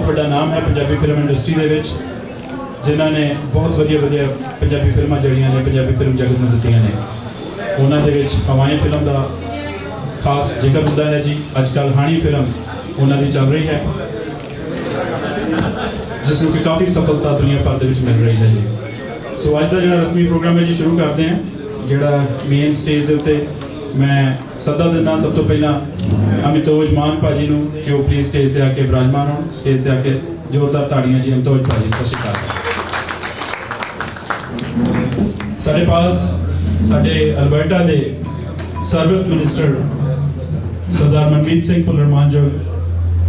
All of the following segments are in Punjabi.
बड़ा नाम है पंजाबी फिल्म इंडस्ट्री दे विच, जिन्हां ने बहुत वधिया वधिया पंजाबी फिल्मां जड़ियां ने पंजाबी फिल्म जगत में दित्तियां ने। उन्हां दे विच हवाएं फिल्म का खास जिक्र होंदा है जी। अजकल हानी फिल्म उन्हां दी चल रही है, जिसनूं कि काफ़ी सफलता दुनिया भर दे विच मिल रही है जी। सो अज का जो रस्मी प्रोग्राम है जी शुरू करते हैं। जोड़ा मेन स्टेज के उत्ते मैं सदा दिना सब तो पहला अमितोज मान भाजी नूं कि वो प्लीज़ स्टेज पर आके विराजमान हो, स्टेज पर आके जोरदार ताड़ियां जी। अमितोज भाजी सत श्री अकाल। साढ़े पास साढ़े अल्बर्टा के सर्विस मिनिस्टर सरदार मनमीत सिंह भुल्लर मानजोग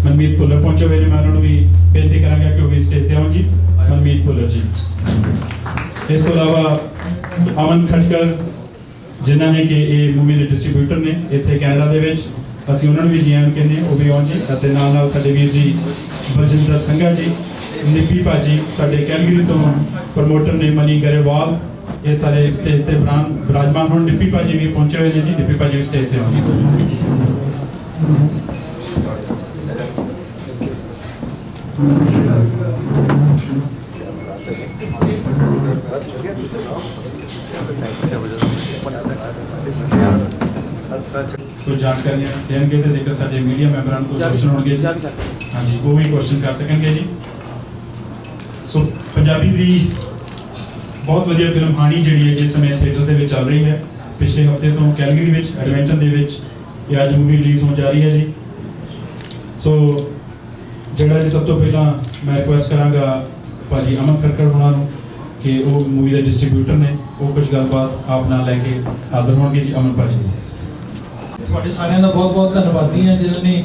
मनमीत भुल्लर पहुंचे हुए हैं। मैं उन्होंने भी बेनती करांगा कि वो भी स्टेज पर आउण जी। मनमीत भुल्लर जी, इस तो अलावा अमन खटकर जिन्हों ने कि ये मूवी के डिस्ट्रीब्यूटर ने इतने कैनेडा के असीं उन्होंने भी जी आन कहने वो भी आउण जी। अते नाल नाल साडे वीर जी बलजिंदर संघा जी, निप्पी भाजी साडे कैलगरी तो प्रमोटर ने मनी गरेवाल, ये सारे स्टेज पर विराजमान होण। निप्पी भाजी भी पहुंचे हुए हैं जी। निप्पी भाजी भी स्टेज पर आउण। कुछ जानकारियां देंगे तो जेकर साडे मीडिया मैंबरां को क्वेश्चन होंगे जी, हाँ जी, वो भी क्वेश्चन कर सकेंगे जी। सो पंजाबी दी बहुत वधिया फिल्म हानी जिहड़ी है जिस समय थिएटर्स दे विच चल रही है। पिछले हफ्ते तो कैलगरी विच एडवेंटन दे विच ये अज मूवी रिलीज होने जा रही है जी। सो जिहड़ा जी सब तो पहला मैं रिक्वेस्ट करांगा भाजी अमन खटकर होना कि वो मूवी के डिस्ट्रीब्यूटर ने वो कुछ गलबात आप नाल लैके हाजिर होंगे जी। अमन भाजी ਤੁਹਾਡੇ ਸਾਰਿਆਂ ਦਾ ਬਹੁਤ ਬਹੁਤ ਧੰਨਵਾਦੀ ਹਾਂ ਜਿਨ੍ਹਾਂ ਨੇ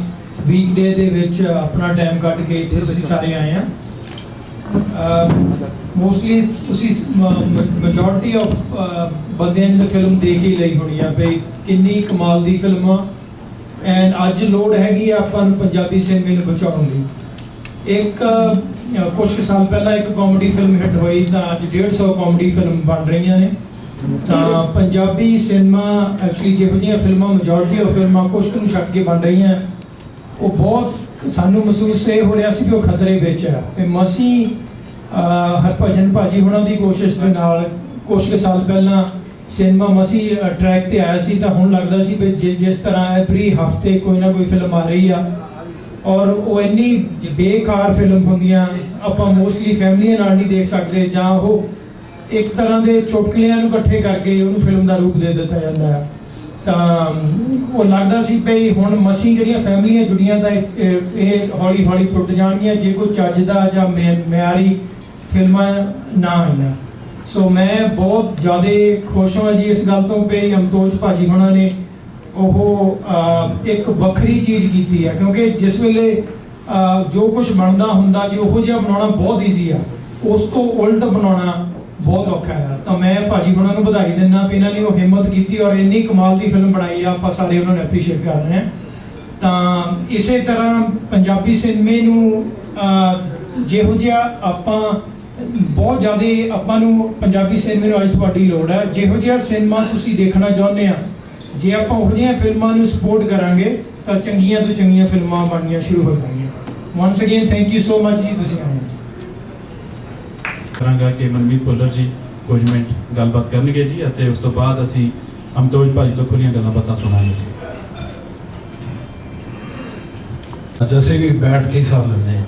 ਵੀਕਡੇ ਦੇ ਵਿੱਚ ਆਪਣਾ ਟਾਈਮ ਕੱਢ ਕੇ ਇੱਥੇ ਅਸੀਂ ਸਾਰੇ ਆਏ ਹਾਂ। ਮੋਸਟਲੀ ਤੁਸੀਂ ਮੈਜੋਰਟੀ ਆਫ ਬੰਦਿਆਂ ਨੇ ਫਿਲਮ ਦੇਖ ਹੀ ਲਈ ਹੋਣੀ ਆ ਬਈ ਕਿੰਨੀ ਕਮਾਲ ਦੀ ਫਿਲਮ ਆ। ਐਂਡ ਅੱਜ ਲੋੜ ਹੈਗੀ ਆਪਾਂ ਨੂੰ ਪੰਜਾਬੀ ਸਿਨੇਮੇ ਨੂੰ ਬਚਾਉਣ ਦੀ। ਇੱਕ ਕੁਝ ਸਾਲ ਪਹਿਲਾਂ ਇੱਕ ਕਾਮੇਡੀ ਫਿਲਮ ਹਿੱਟ ਹੋਈ ਤਾਂ ਅੱਜ 150 ਕਾਮੇਡੀ ਫਿਲਮ ਬਣ ਰਹੀਆਂ ਨੇ। ਤਾਂ ਪੰਜਾਬੀ ਸਿਨੇਮਾ ਐਕਚੁਅਲੀ ਜਿਹੋ ਜਿਹੀਆਂ ਫਿਲਮਾਂ ਮੈਜੋਰਟੀ ਆਫ ਫਿਲਮਾਂ ਕੁਛ ਨੂੰ ਛੱਡ ਕੇ ਬਣ ਰਹੀਆਂ ਉਹ ਬਹੁਤ ਸਾਨੂੰ ਮਹਿਸੂਸ ਇਹ ਹੋ ਰਿਹਾ ਸੀ ਕਿ ਉਹ ਖਤਰੇ ਵਿੱਚ ਹੈ। ਤੇ ਮਸੀਂ ਹਰਭਜਨ ਭਾਜੀ ਹੁਣਾਂ ਦੀ ਕੋਸ਼ਿਸ਼ ਦੇ ਨਾਲ ਕੁਛ ਕੁ ਸਾਲ ਪਹਿਲਾਂ ਸਿਨੇਮਾ ਮਸੀਂ ਟਰੈਕ ਤੇ ਆਇਆ ਸੀ ਤਾਂ ਹੁਣ ਲੱਗਦਾ ਸੀ ਵੀ ਜਿਸ ਤਰ੍ਹਾਂ ਐਵਰੀ ਹਫਤੇ ਕੋਈ ਨਾ ਕੋਈ ਫਿਲਮ ਆ ਰਹੀ ਆ ਔਰ ਉਹ ਇੰਨੀ ਬੇਕਾਰ ਫਿਲਮ ਹੁੰਦੀਆਂ ਆਪਾਂ ਮੋਸਟਲੀ ਫੈਮਲੀਆਂ ਨਾਲ ਨਹੀਂ ਦੇਖ ਸਕਦੇ ਜਾਂ ਉਹ एक तरह के चुटकलियां इकट्ठे करके उन्होंने फिल्म का रूप दे दिता जाता है। तो वो लगता सी भाई हुण मसी जिहड़ियां फैमिलियां जुड़ियां तो ये हौली हौली टुट जाणगियां जे कोई चजदा जां म्यारी फिल्मां ना आईयां। सो मैं बहुत ज़्यादा खुश हाँ जी इस गल तो भाई अमतोज भाजी होना ने एक वक्री चीज़ की है क्योंकि जिस वेले जो कुछ बनता हुंदा जी उहो जिहा बनाउणा बहुत ईजी आ, उस तो उल्ट बनाउणा बहुत औखा है। तो मैं भाजी हुणां नूं बधाई दिंदा भी इन्हां ने वो हिम्मत की और इन्नी कमाल की फिल्म बनाई है। आप सारे उन्होंने एप्रीशिएट कर रहे हैं। तो इस तरह पंजाबी सिनेमे नूं जिहो जिहा आपां बहुत ज़्यादा आपां नूं पंजाबी सिनेमे नूं अज तुहाडी लोड़ है। जिहो जिहा सिनेमा तुसीं देखना चाहुंदे आ जे आपां उहो जिहियां फिल्मां नूं सपोर्ट करांगे तो चंगियां तो चंगियां फिल्मां बननियां शुरू हो जाणगीਆਂ। Once again thank you so much जी तुसीं आए करांगा कि मनमीत भुल्लर जी कुछ मिनट गलबात करनगे जी अते उस तो बाद असी अमतोज भाजी तो खुलियां गल्लां बातां सुनांगे जी। जैसे भी बैठ के ही साथ लेने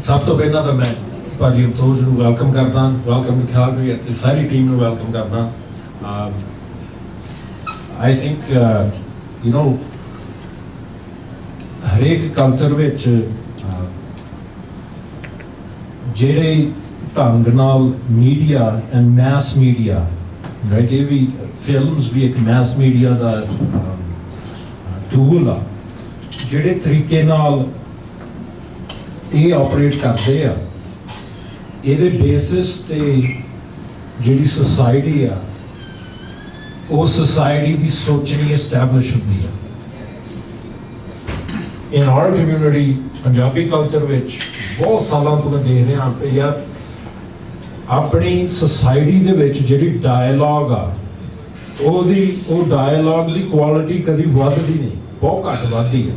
सब तो पहला तो मैं भाजी अमतोज नूं वेलकम करदा, वेलकम ख्याल भी अते सारी टीम नूं वेलकम करदा। आई थिंक यू नो हरेक कल्चर विच ਜਿਹੜੇ ਢੰਗ ਨਾਲ media and mess media right ਇਹ ਵੀ ਫਿਲਮਸ ਵੀ ਇੱਕ ਮੈਸ ਮੀਡੀਆ ਦਾ ਟੂਲ ਆ ਜਿਹੜੇ ਤਰੀਕੇ ਨਾਲ ਇਹ ਆਪਰੇਟ ਕਰਦੇ ਆ ਇਹਦੇ ਬੇਸਿਸ ਤੇ ਜਿਹੜੀ ਸੋਸਾਇਟੀ ਆ ਉਹ ਸੋਸਾਇਟੀ ਦੀ ਸੋਚਣੀ ਐਸਟੈਬਲਿਸ਼ ਹੁੰਦੀ ਆ। in our community Punjabi culture which बहुत सालों तो मैं देख रहा कि यार अपनी सोसाइटी दे विच जिहड़ी डायलॉग आ वो डायलॉग की क्वालिटी कभी वधदी नहीं, बहुत घट वधदी है।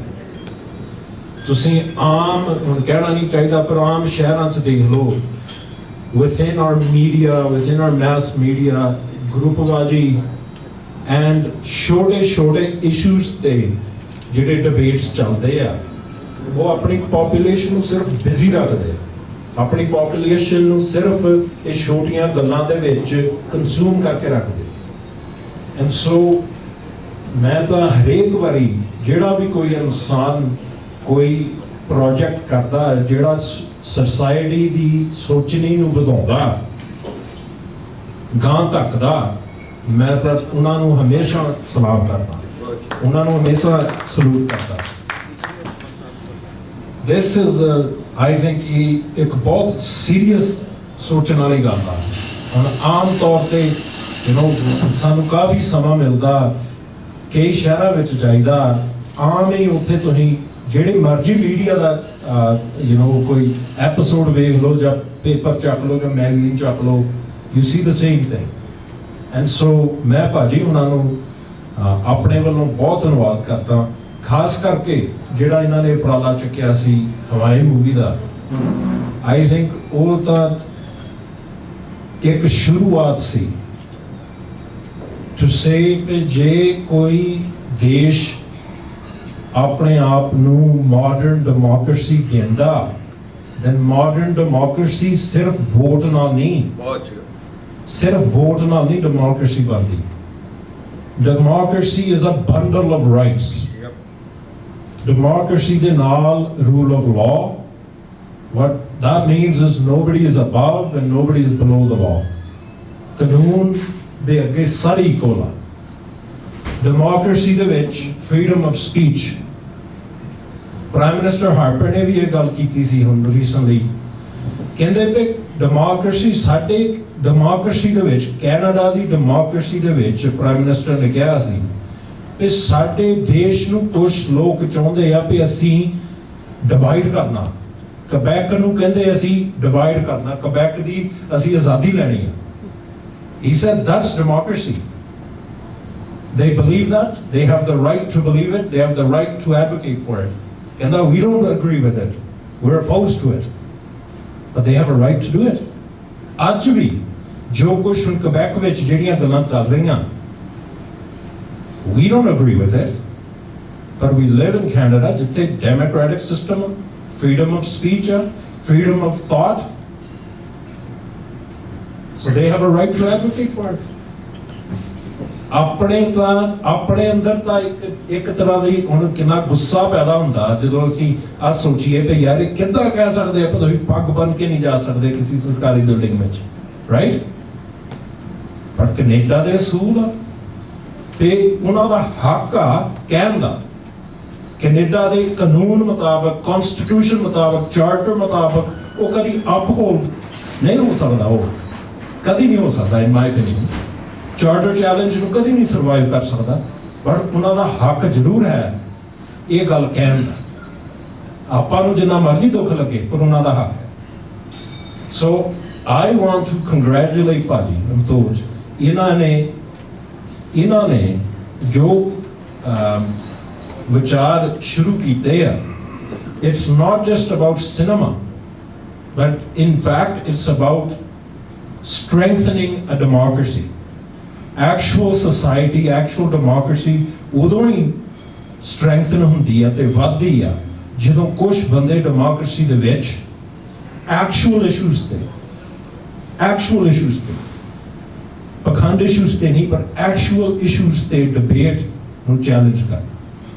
ਤੁਸੀਂ ਆਮ ਹੁਣ ਕਹਿਣਾ ਨਹੀਂ ਚਾਹੀਦਾ ਪਰ ਆਮ ਸ਼ਹਿਰਾਂ 'ਚ ਦੇਖ ਲਓ within our media, within our mass media, groupbazi and ਛੋਟੇ issues ਤੇ ਜਿਹੜੇ debates ਚੱਲਦੇ ਆ ਉਹ ਆਪਣੀ population ਨੂੰ ਸਿਰਫ busy ਰੱਖਦੇ ਆ, ਆਪਣੀ population ਨੂੰ ਸਿਰਫ ਇਹ ਛੋਟੀਆਂ ਗੱਲਾਂ ਦੇ ਵਿੱਚ consume ਕਰਕੇ ਰੱਖਦੇ and so ਮੈਂ ਤਾਂ ਹਰੇਕ ਵਾਰੀ ਜਿਹੜਾ ਵੀ ਕੋਈ ਇਨਸਾਨ ਕੋਈ ਪ੍ਰੋਜੈਕਟ ਕਰਦਾ ਜਿਹੜਾ ਸੋਸਾਇਟੀ ਦੀ ਸੋਚਣੀ ਨੂੰ ਵਧਾਉਂਦਾ ਗਾਂ ਤੱਕ ਦਾ ਮੈਂ ਤਾਂ ਉਹਨਾਂ ਨੂੰ ਹਮੇਸ਼ਾ ਸਲਾਮ ਕਰਦਾ, ਉਹਨਾਂ ਨੂੰ ਹਮੇਸ਼ਾ ਸਲੂਟ ਕਰਦਾ। This is I think ਇੱਕ ਬਹੁਤ ਸੀਰੀਅਸ ਸੋਚਣ ਵਾਲੀ ਗੱਲ ਆ। ਹੁਣ ਆਮ ਤੌਰ ਤੇ ਸਾਨੂੰ ਕਾਫੀ ਸਮਾਂ ਮਿਲਦਾ ਕਈ ਸ਼ਹਿਰਾਂ ਵਿੱਚ ਜਾਈਦਾ, ਆਮ ਹੀ ਉੱਥੇ ਤੁਸੀਂ ਜਿਹੜੇ ਮਰਜ਼ੀ ਮੀਡੀਆ ਦਾ ਕੋਈ ਐਪੀਸੋਡ ਵੇਖ ਲਓ ਜਾਂ ਪੇਪਰ ਚੱਕ ਲਓ ਜਾਂ ਮੈਗਜ਼ੀਨ ਚੱਕ ਲਓ, you C the same thing. And so ਮੈਂ ਭਾਜੀ ਉਹਨਾਂ ਨੂੰ ਆਪਣੇ ਵੱਲੋਂ ਬਹੁਤ ਧੰਨਵਾਦ ਕਰਦਾ, ਖਾਸ ਕਰਕੇ ਜਿਹੜਾ ਇਹਨਾਂ ਨੇ ਉਪਰਾਲਾ ਚੁੱਕਿਆ ਸੀ ਹਵਾਈ ਮੂਵੀ ਦਾ। ਆਈ ਥਿੰਕ ਉਹ ਤਾਂ ਇੱਕ ਸ਼ੁਰੂਆਤ ਸੀ ਟੂ ਸੇ ਕਿ ਜੇ ਕੋਈ ਦੇਸ਼ ਆਪਣੇ ਆਪ ਨੂੰ ਮਾਡਰਨ ਡੈਮੋਕ੍ਰੇਸੀ ਕਹਿੰਦਾ then modern democracy ਸਿਰਫ ਵੋਟ ਨਾਲ ਨਹੀਂ, ਸਿਰਫ ਵੋਟ ਨਾਲ ਨਹੀਂ ਡੈਮੋਕ੍ਰੇਸੀ ਬਣਦੀ। Democracy is a bundle of rights. Democracy ਦੇ ਨਾਲ rule of law. What that means is nobody is above and nobody is below the law. ਕਾਨੂੰਨ ਦੇ ਅੱਗੇ ਸਾਰੇ ਇਕੁਅਲ ਆ। Democracy ਦੇ ਵਿੱਚ freedom of speech. Prime minister Harper ਨੇ ਵੀ ਇਹ ਗੱਲ ਕੀਤੀ ਸੀ ਹੁਣ ਰੀਸੈਂਟਲੀ, ਕਹਿੰਦੇ ਕਿ ਡੈਮੋਕ੍ਰੇਸੀ ਦੇ ਵਿੱਚ ਕੈਨੇਡਾ ਦੀ ਡੈਮੋਕ੍ਰੇਸੀ ਦੇ ਵਿੱਚ ਪ੍ਰਾਈਮ ਮਿਨਿਸਟਰ ਨੇ ਕਿਹਾ ਸੀ ਕਿ ਸਾਡੇ ਦੇਸ਼ ਨੂੰ ਕੁਝ ਲੋਕ ਚਾਹੁੰਦੇ ਆ ਕਿ ਅਸੀਂ ਡਿਵਾਈਡ ਕਰਨਾ, ਕਬੈਕ ਨੂੰ ਕਹਿੰਦੇ ਅਸੀਂ ਡਿਵਾਈਡ ਕਰਨਾ, ਕਬੈਕ ਦੀ ਅਸੀਂ ਆਜ਼ਾਦੀ ਲੈਣੀ ਆ। He said that's democracy. They believe that, they have the right to believe it, they have the right to advocate for it. And we don't agree with it, we're opposed to it, but they have a right to do it. ਅੱਜ ਵੀ ਜੋ ਕੁਛ ਹੁਣ ਕਬੈਕ ਵਿੱਚ ਜਿਹੜੀਆਂ ਗੱਲਾਂ ਚੱਲ ਰਹੀਆਂ, we don't agree with it, but we live in Canada ਜਿੱਥੇ democratic system, freedom of speech, freedom of thought, so they have a right to advocate for it. ਆਪਣੇ ਅੰਦਰ ਤਾਂ ਇੱਕ ਤਰ੍ਹਾਂ ਦੀ ਹੁਣ ਕਿੰਨਾ ਗੁੱਸਾ ਪੈਦਾ ਹੁੰਦਾ ਜਦੋਂ ਅਸੀਂ ਆ ਸੋਚੀਏ ਕਿ ਯਾਰ ਇਹ ਕਿੱਦਾਂ ਕਹਿ ਸਕਦੇ ਆ ਤੁਸੀਂ ਪੱਗ ਬੰਨ ਕੇ ਨਹੀਂ ਜਾ ਸਕਦੇ ਕਿਸੇ ਸਰਕਾਰੀ ਬਿਲਡਿੰਗ ਵਿੱਚ, ਰਾਈਟ? ਪਰ ਕੈਨੇਡਾ ਦੇ ਅਸੂਲ ਆ ਤੇ ਉਹਨਾਂ ਦਾ ਹੱਕ ਆ ਕਹਿਣ ਦਾ। ਕੈਨੇਡਾ ਦੇ ਕਾਨੂੰਨ ਮੁਤਾਬਕ, ਕਨਸਟੀਟਿਊਸ਼ਨ ਮੁਤਾਬਕ, ਚਾਰਟਰ ਮੁਤਾਬਕ ਉਹ ਕਦੀ ਅਪਹੋਲਡ ਨਹੀਂ ਹੋ ਸਕਦਾ, ਉਹ ਕਦੀ ਨਹੀਂ ਹੋ ਸਕਦਾ ਇਨ ਮਾਈ ਓਪੀਨੀਅਨ। ਚਾਰਟਰ ਚੈਲੰਜ ਨੂੰ ਕਦੀ ਨਹੀਂ ਸਰਵਾਈਵ ਕਰ ਸਕਦਾ, ਪਰ ਉਹਨਾਂ ਦਾ ਹੱਕ ਜ਼ਰੂਰ ਹੈ ਇਹ ਗੱਲ ਕਹਿਣ ਦਾ। ਆਪਾਂ ਨੂੰ ਜਿੰਨਾ ਮਰਜ਼ੀ ਦੁੱਖ ਲੱਗੇ ਪਰ ਉਹਨਾਂ ਦਾ ਹੱਕ ਹੈ। ਸੋ ਆਈ ਵਾਂਟ ਟੂ ਕੰਗ੍ਰੈਚੁਲੇਟ ਭਾਜੀ ਅਮਤੋਜ, ਇਹਨਾਂ ਨੇ ਜੋ ਵਿਚਾਰ ਸ਼ੁਰੂ ਕੀਤੇ ਆ, it's not just about cinema but in fact it's about strengthening a democracy. Actual society, actual democracy ਉਦੋਂ ਹੀ strengthen ਹੁੰਦੀ ਹੈ ਤੇ ਵੱਧਦੀ ਆ ਜਦੋਂ ਕੁਝ ਬੰਦੇ democracy ਦੇ ਵਿੱਚ actual issues ਤੇ ਪਖੰਡ issues ਤੇ ਨਹੀਂ ਪਰ actual issues ਤੇ debate ਨੂੰ challenge ਕਰਨ।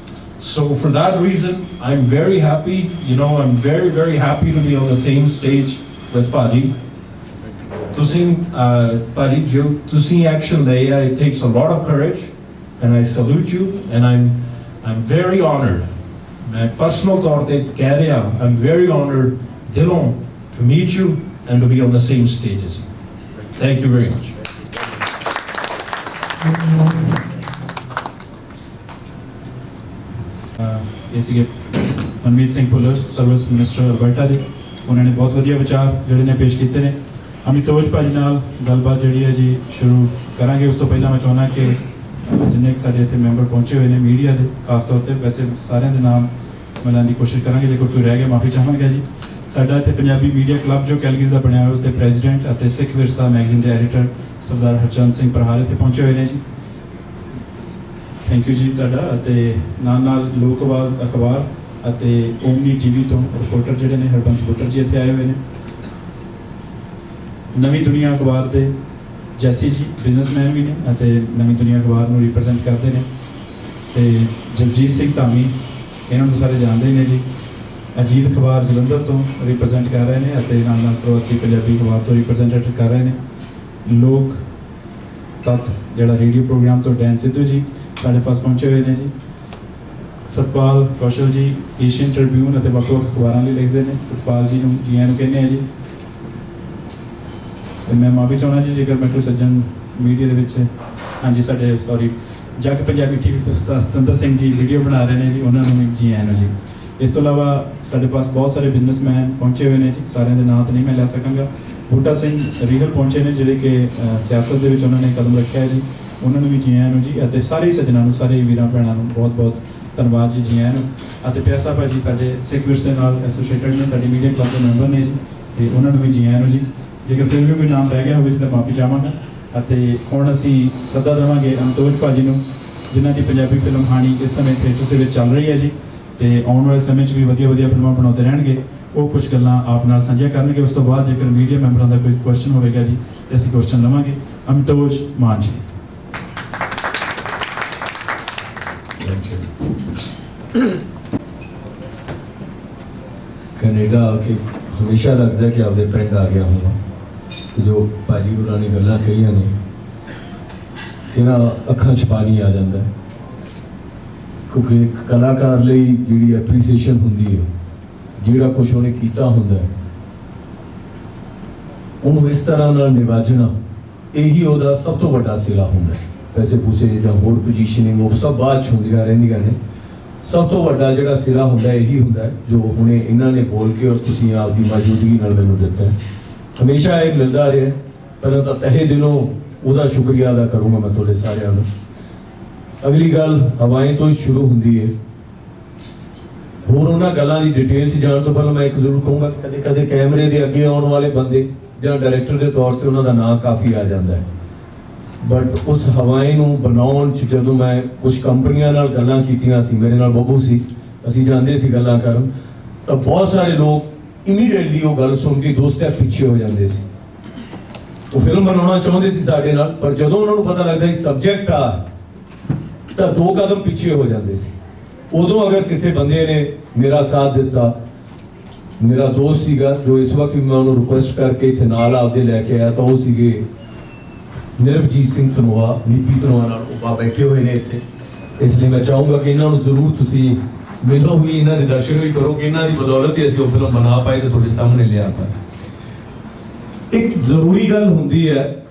So for that reason, I'm very happy, I'm very, very happy to be on the same stage with Paji. Paji, jo tusi action liya, it takes a lot of courage, and I salute you, and I'm very honored. My personal taur te keh raha, I'm very honored, dilon, to meet you and to be on the same stage as you. Thank you very much. ਇਹ ਸੀਗੇ Manmeet Singh Bhullar, service minister Alberta ਦੇ। ਉਹਨਾਂ ਨੇ ਬਹੁਤ ਵਧੀਆ ਵਿਚਾਰ ਜਿਹੜੇ ਨੇ ਪੇਸ਼ ਕੀਤੇ ਨੇ। ਅਮਿਤੋਜ ਭਾਜੀ ਨਾਲ ਗੱਲਬਾਤ ਜਿਹੜੀ ਹੈ ਜੀ ਸ਼ੁਰੂ ਕਰਾਂਗੇ। ਉਸ ਤੋਂ ਪਹਿਲਾਂ ਮੈਂ ਚਾਹੁੰਦਾ ਕਿ ਜਿੰਨੇ ਸਾਡੇ ਇੱਥੇ ਮੈਂਬਰ ਪਹੁੰਚੇ ਹੋਏ ਨੇ ਮੀਡੀਆ ਦੇ, ਖਾਸ ਤੌਰ 'ਤੇ ਵੈਸੇ ਸਾਰਿਆਂ ਦੇ ਨਾਮ ਮਿਲਾਉਣ ਦੀ ਕੋਸ਼ਿਸ਼ ਕਰਾਂਗੇ। ਜੇ ਕੋਈ ਰਹਿ ਗਿਆ ਮਾਫੀ ਚਾਹਾਂਗਾ ਜੀ। ਸਾਡਾ ਇੱਥੇ ਪੰਜਾਬੀ ਮੀਡੀਆ ਕਲੱਬ ਜੋ ਕੈਲਗਰੀ ਦਾ ਬਣਿਆ ਹੋਇਆ ਉਸ ਦੇ ਪ੍ਰੈਜ਼ੀਡੈਂਟ ਅਤੇ ਸਿੱਖ ਵਿਰਸਾ ਮੈਗਜ਼ੀਨ ਦੇ ਐਡੀਟਰ ਸਰਦਾਰ ਹਰਚੰਦ ਸਿੰਘ ਪ੍ਰਹਾਰ ਇੱਥੇ ਪਹੁੰਚੇ ਹੋਏ ਨੇ ਜੀ। ਥੈਂਕ ਯੂ ਜੀ ਤੁਹਾਡਾ। ਅਤੇ ਨਾਲ ਲੋਕ ਆਵਾਜ਼ ਅਖਬਾਰ ਅਤੇ ਓਮਨੀ ਟੀਵੀ ਤੋਂ ਰਿਪੋਰਟਰ ਜਿਹੜੇ ਨੇ ਹਰਬੰਸ ਬੁੱਟਰ ਜੀ ਇੱਥੇ ਆਏ ਹੋਏ ਨੇ। ਨਵੀਂ ਦੁਨੀਆ ਅਖਬਾਰ ਦੇ ਜੈਸੀ ਜੀ ਬਿਜ਼ਨਸਮੈਨ ਵੀ ਨੇ ਅਤੇ ਨਵੀਂ ਦੁਨੀਆ ਅਖਬਾਰ ਨੂੰ ਰਿਪਰੈਜ਼ੈਂਟ ਕਰਦੇ ਨੇ। ਅਤੇ ਜਸਜੀਤ ਸਿੰਘ ਧਾਮੀ ਇਹਨਾਂ ਨੂੰ ਸਾਰੇ ਜਾਣਦੇ ਨੇ ਜੀ। ਅਜੀਤ ਅਖਬਾਰ ਜਲੰਧਰ ਤੋਂ ਰਿਪਰੈਜ਼ੈਂਟ ਕਰ ਰਹੇ ਨੇ ਅਤੇ ਨਾਲ ਪ੍ਰਵਾਸੀ ਪੰਜਾਬੀ ਅਖਬਾਰ ਤੋਂ ਰਿਪਰੈਜ਼ੈਂਟੇਟਿਵ ਕਰ ਰਹੇ ਨੇ। ਲੋਕ ਤੱਤ ਜਿਹੜਾ ਰੇਡੀਓ ਪ੍ਰੋਗਰਾਮ ਤੋਂ ਡੈਨ ਸਿੱਧੂ ਜੀ ਸਾਡੇ ਪਾਸ ਪਹੁੰਚੇ ਹੋਏ ਨੇ ਜੀ। ਸਤਪਾਲ ਕੌਸ਼ਲ ਜੀ ਏਸ਼ੀਅਨ ਟ੍ਰਿਬਿਊਨ ਅਤੇ ਵੱਖ-ਵੱਖ ਅਖਬਾਰਾਂ ਲਈ ਲਿਖਦੇ ਨੇ। ਸਤਪਾਲ ਜੀ ਨੂੰ ਜੀ ਆਇਆਂ ਨੂੰ ਕਹਿੰਦੇ ਆ ਜੀ। ਤੇ ਮੈਂ ਮਾਫੀ ਚਾਹੁੰਦਾ ਜੀ ਜੇਕਰ ਮੈਂ ਕੋਈ ਸੱਜਣ ਮੀਡੀਆ ਦੇ ਵਿੱਚ ਹਾਂਜੀ ਸਾਡੇ ਸੌਰੀ ਜੱਗ ਪੰਜਾਬੀ ਟੀਵੀ ਤੋਂ ਸਤਿੰਦਰ ਸਿੰਘ ਜੀ ਵੀਡੀਓ ਬਣਾ ਰਹੇ ਨੇ ਜੀ, ਉਹਨਾਂ ਨੂੰ ਵੀ ਜੀ ਆਇਆਂ ਨੂੰ ਜੀ। ਇਸ ਤੋਂ ਇਲਾਵਾ ਸਾਡੇ ਪਾਸ ਬਹੁਤ ਸਾਰੇ ਬਿਜ਼ਨਸਮੈਨ ਪਹੁੰਚੇ ਹੋਏ ਨੇ ਜੀ। ਸਾਰਿਆਂ ਦੇ ਨਾਂ ਤਾਂ ਨਹੀਂ ਮੈਂ ਲੈ ਸਕਾਂਗਾ। ਬੂਟਾ ਸਿੰਘ ਰੀਹਲ ਪਹੁੰਚੇ ਨੇ ਜਿਹੜੇ ਕਿ ਸਿਆਸਤ ਦੇ ਵਿੱਚ ਉਹਨਾਂ ਨੇ ਕਦਮ ਰੱਖਿਆ ਹੈ ਜੀ, ਉਹਨਾਂ ਨੂੰ ਵੀ ਜੀ ਆਇਆਂ ਨੂੰ ਜੀ। ਅਤੇ ਸਾਰੇ ਸੱਜਣਾਂ ਨੂੰ ਸਾਰੇ ਵੀਰਾਂ ਭੈਣਾਂ ਨੂੰ ਬਹੁਤ ਬਹੁਤ ਧੰਨਵਾਦ ਜੀ, ਜੀ ਆਇਆਂ ਨੂੰ। ਅਤੇ ਪਿਆਸਾ ਭਾਜੀ ਸਾਡੇ ਸਿੱਖ ਵਿਰਸੇ ਨਾਲ ਐਸੋਸੀਏਟਡ ਨੇ, ਸਾਡੀ ਮੀਡੀਆ ਕਲੱਬ ਦੇ ਮੈਂਬਰ ਨੇ ਜੀ, ਅਤੇ ਉਹਨਾਂ ਨੂੰ ਵੀ ਜੀ ਆਇਆਂ ਨੂੰ ਜੀ। ਜੇਕਰ ਫਿਰ ਵੀ ਕੋਈ ਨਾਮ ਰਹਿ ਗਿਆ ਹੋਵੇ ਤਾਂ ਮਾਫੀ ਚਾਹਾਂਗਾ। ਅਤੇ ਹੁਣ ਅਸੀਂ ਸੱਦਾ ਦੇਵਾਂਗੇ ਅਮਤੋਜ ਭਾਜੀ ਨੂੰ, ਜਿਨ੍ਹਾਂ ਦੀ ਪੰਜਾਬੀ ਫਿਲਮ ਹਾਣੀ ਇਸ ਸਮੇਂ ਥੀਏਟਰਸ ਦੇ ਵਿੱਚ ਚੱਲ ਰਹੀ ਹੈ ਜੀ, ਅਤੇ ਆਉਣ ਵਾਲੇ ਸਮੇਂ 'ਚ ਵੀ ਵਧੀਆ ਵਧੀਆ ਫਿਲਮਾਂ ਬਣਾਉਂਦੇ ਰਹਿਣਗੇ। ਉਹ ਕੁਝ ਗੱਲਾਂ ਆਪ ਨਾਲ ਸਾਂਝੀਆਂ ਕਰਨਗੇ। ਉਸ ਤੋਂ ਬਾਅਦ ਜੇਕਰ ਮੀਡੀਆ ਮੈਂਬਰਾਂ ਦਾ ਕੋਈ ਕੁਐਸਚਨ ਹੋਵੇਗਾ ਜੀ ਤੇ ਅਸੀਂ ਕੁਐਸਚਨ ਲਵਾਂਗੇ। ਅਮਤੋਜ ਮਾਨ ਜੀ। ਕੈਨੇਡਾ ਆ ਕੇ ਹਮੇਸ਼ਾ ਲੱਗਦਾ ਕਿ ਆਪਦੇ ਪਿੰਡ ਆ ਗਿਆ ਹੋਵਾਂ। ਜੋ ਭਾਜੀ ਹੋਰਾਂ ਨੇ ਗੱਲਾਂ ਕਹੀਆਂ ਨੇ ਕਿ ਨਾ ਅੱਖਾਂ 'ਚ ਪਾਣੀ ਆ ਜਾਂਦਾ, ਕਿਉਂਕਿ ਇੱਕ ਕਲਾਕਾਰ ਲਈ ਜਿਹੜੀ ਐਪਰੀਸੀਏਸ਼ਨ ਹੁੰਦੀ ਹੈ, ਜਿਹੜਾ ਕੁਛ ਉਹਨੇ ਕੀਤਾ ਹੁੰਦਾ ਉਹਨੂੰ ਇਸ ਤਰ੍ਹਾਂ ਨਾਲ ਨਿਵਾਜਣਾ, ਇਹੀ ਉਹਦਾ ਸਭ ਤੋਂ ਵੱਡਾ ਸਿਲਾ ਹੁੰਦਾ। ਪੈਸੇ ਪੂਸੇ ਜਾਂ ਹੋਰ ਪੋਜੀਸ਼ਨਿੰਗ ਉਹ ਸਭ ਬਾਅਦ 'ਚ ਹੁੰਦੀਆਂ ਰਹਿੰਦੀਆਂ ਨੇ। ਸਭ ਤੋਂ ਵੱਡਾ ਜਿਹੜਾ ਸਿਰਾ ਹੁੰਦਾ ਇਹੀ ਹੁੰਦਾ ਜੋ ਹੁਣੇ ਇਹਨਾਂ ਨੇ ਬੋਲ ਕੇ ਔਰ ਤੁਸੀਂ ਆਪ ਦੀ ਮੌਜੂਦਗੀ ਨਾਲ ਮੈਨੂੰ ਦਿੱਤਾ ਹੈ। ਹਮੇਸ਼ਾ ਇਹ ਮਿਲਦਾ ਰਿਹਾ। ਪਹਿਲਾਂ ਤਾਂ ਤਹਿ ਦਿਲੋਂ ਉਹਦਾ ਸ਼ੁਕਰੀਆ ਅਦਾ ਕਰੂੰਗਾ ਮੈਂ ਤੁਹਾਡੇ ਸਾਰਿਆਂ ਨੂੰ। ਅਗਲੀ ਗੱਲ ਹਵਾਏਂ ਤੋਂ ਸ਼ੁਰੂ ਹੁੰਦੀ ਹੈ। ਹੋਰ ਉਹਨਾਂ ਗੱਲਾਂ ਦੀ ਡਿਟੇਲ 'ਚ ਜਾਣ ਤੋਂ ਪਹਿਲਾਂ ਮੈਂ ਇੱਕ ਜ਼ਰੂਰ ਕਹੂੰਗਾ ਕਿ ਕਦੇ ਕਦੇ ਕੈਮਰੇ ਦੇ ਅੱਗੇ ਆਉਣ ਵਾਲੇ ਬੰਦੇ ਜਾਂ ਡਾਇਰੈਕਟਰ ਦੇ ਤੌਰ ਤੇ ਉਹਨਾਂ ਦਾ ਨਾਂ ਕਾਫੀ ਆ ਜਾਂਦਾ ਹੈ, ਬਟ ਉਸ ਹਵਾਏ ਨੂੰ ਬਣਾਉਣ 'ਚ ਜਦੋਂ ਮੈਂ ਕੁਝ ਕੰਪਨੀਆਂ ਨਾਲ ਗੱਲਾਂ ਕੀਤੀਆਂ ਸੀ, ਮੇਰੇ ਨਾਲ ਬੱਬੂ ਸੀ, ਅਸੀਂ ਜਾਂਦੇ ਸੀ ਗੱਲਾਂ ਕਰਨ, ਤਾਂ ਬਹੁਤ ਸਾਰੇ ਲੋਕ ਇਮੀਡੀਏਟਲੀ ਉਹ ਗੱਲ ਸੁਣ ਕੇ 2 ਸਟੈਪ ਪਿੱਛੇ ਹੋ ਜਾਂਦੇ ਸੀ। ਉਹ ਫਿਲਮ ਬਣਾਉਣਾ ਚਾਹੁੰਦੇ ਸੀ ਸਾਡੇ ਨਾਲ, ਪਰ ਜਦੋਂ ਉਹਨਾਂ ਨੂੰ ਪਤਾ ਲੱਗਦਾ ਸੀ ਸਬਜੈਕਟ ਆ ਤਾਂ 2 ਕਦਮ ਪਿੱਛੇ ਹੋ ਜਾਂਦੇ ਸੀ। ਉਦੋਂ ਅਗਰ ਕਿਸੇ ਬੰਦੇ ਨੇ ਮੇਰਾ ਸਾਥ ਦਿੱਤਾ, ਮੇਰਾ ਦੋਸਤ ਸੀਗਾ ਜੋ ਇਸ ਵਕਤ ਮੈਂ ਉਹਨੂੰ ਰਿਕੁਐਸਟ ਕਰਕੇ ਇੱਥੇ ਨਾਲ ਆਪਦੇ ਲੈ ਕੇ ਆਇਆ, ਤਾਂ ਉਹ ਸੀਗੇ ਨਿਰਭਜੀਤ ਸਿੰਘ ਧਨੋਆ, ਨੀਪੀ ਧਨੋਆ ਨਾਲ ਉਹ ਬੈਠੇ ਹੋਏ ਨੇ ਇੱਥੇ। ਇਸ ਲਈ ਮੈਂ ਚਾਹੂੰਗਾ ਕਿ ਇਹਨਾਂ ਨੂੰ ਜ਼ਰੂਰ ਤੁਸੀਂ ਮਿਲੋ ਵੀ, ਇਹਨਾਂ ਦੇ ਦਰਸ਼ਨ ਵੀ ਕਰੋ ਕਿ ਇਹਨਾਂ ਦੀ ਬਦੌਲਤ ਹੀ ਅਸੀਂ ਉਹ ਫਿਲਮ ਬਣਾ ਪਾਏ ਤੇ ਤੁਹਾਡੇ ਸਾਹਮਣੇ ਲਿਆ ਪਾਏ। ਇੱਕ ਜ਼ਰੂਰੀ ਗੱਲ ਹੁੰਦੀ ਹੈ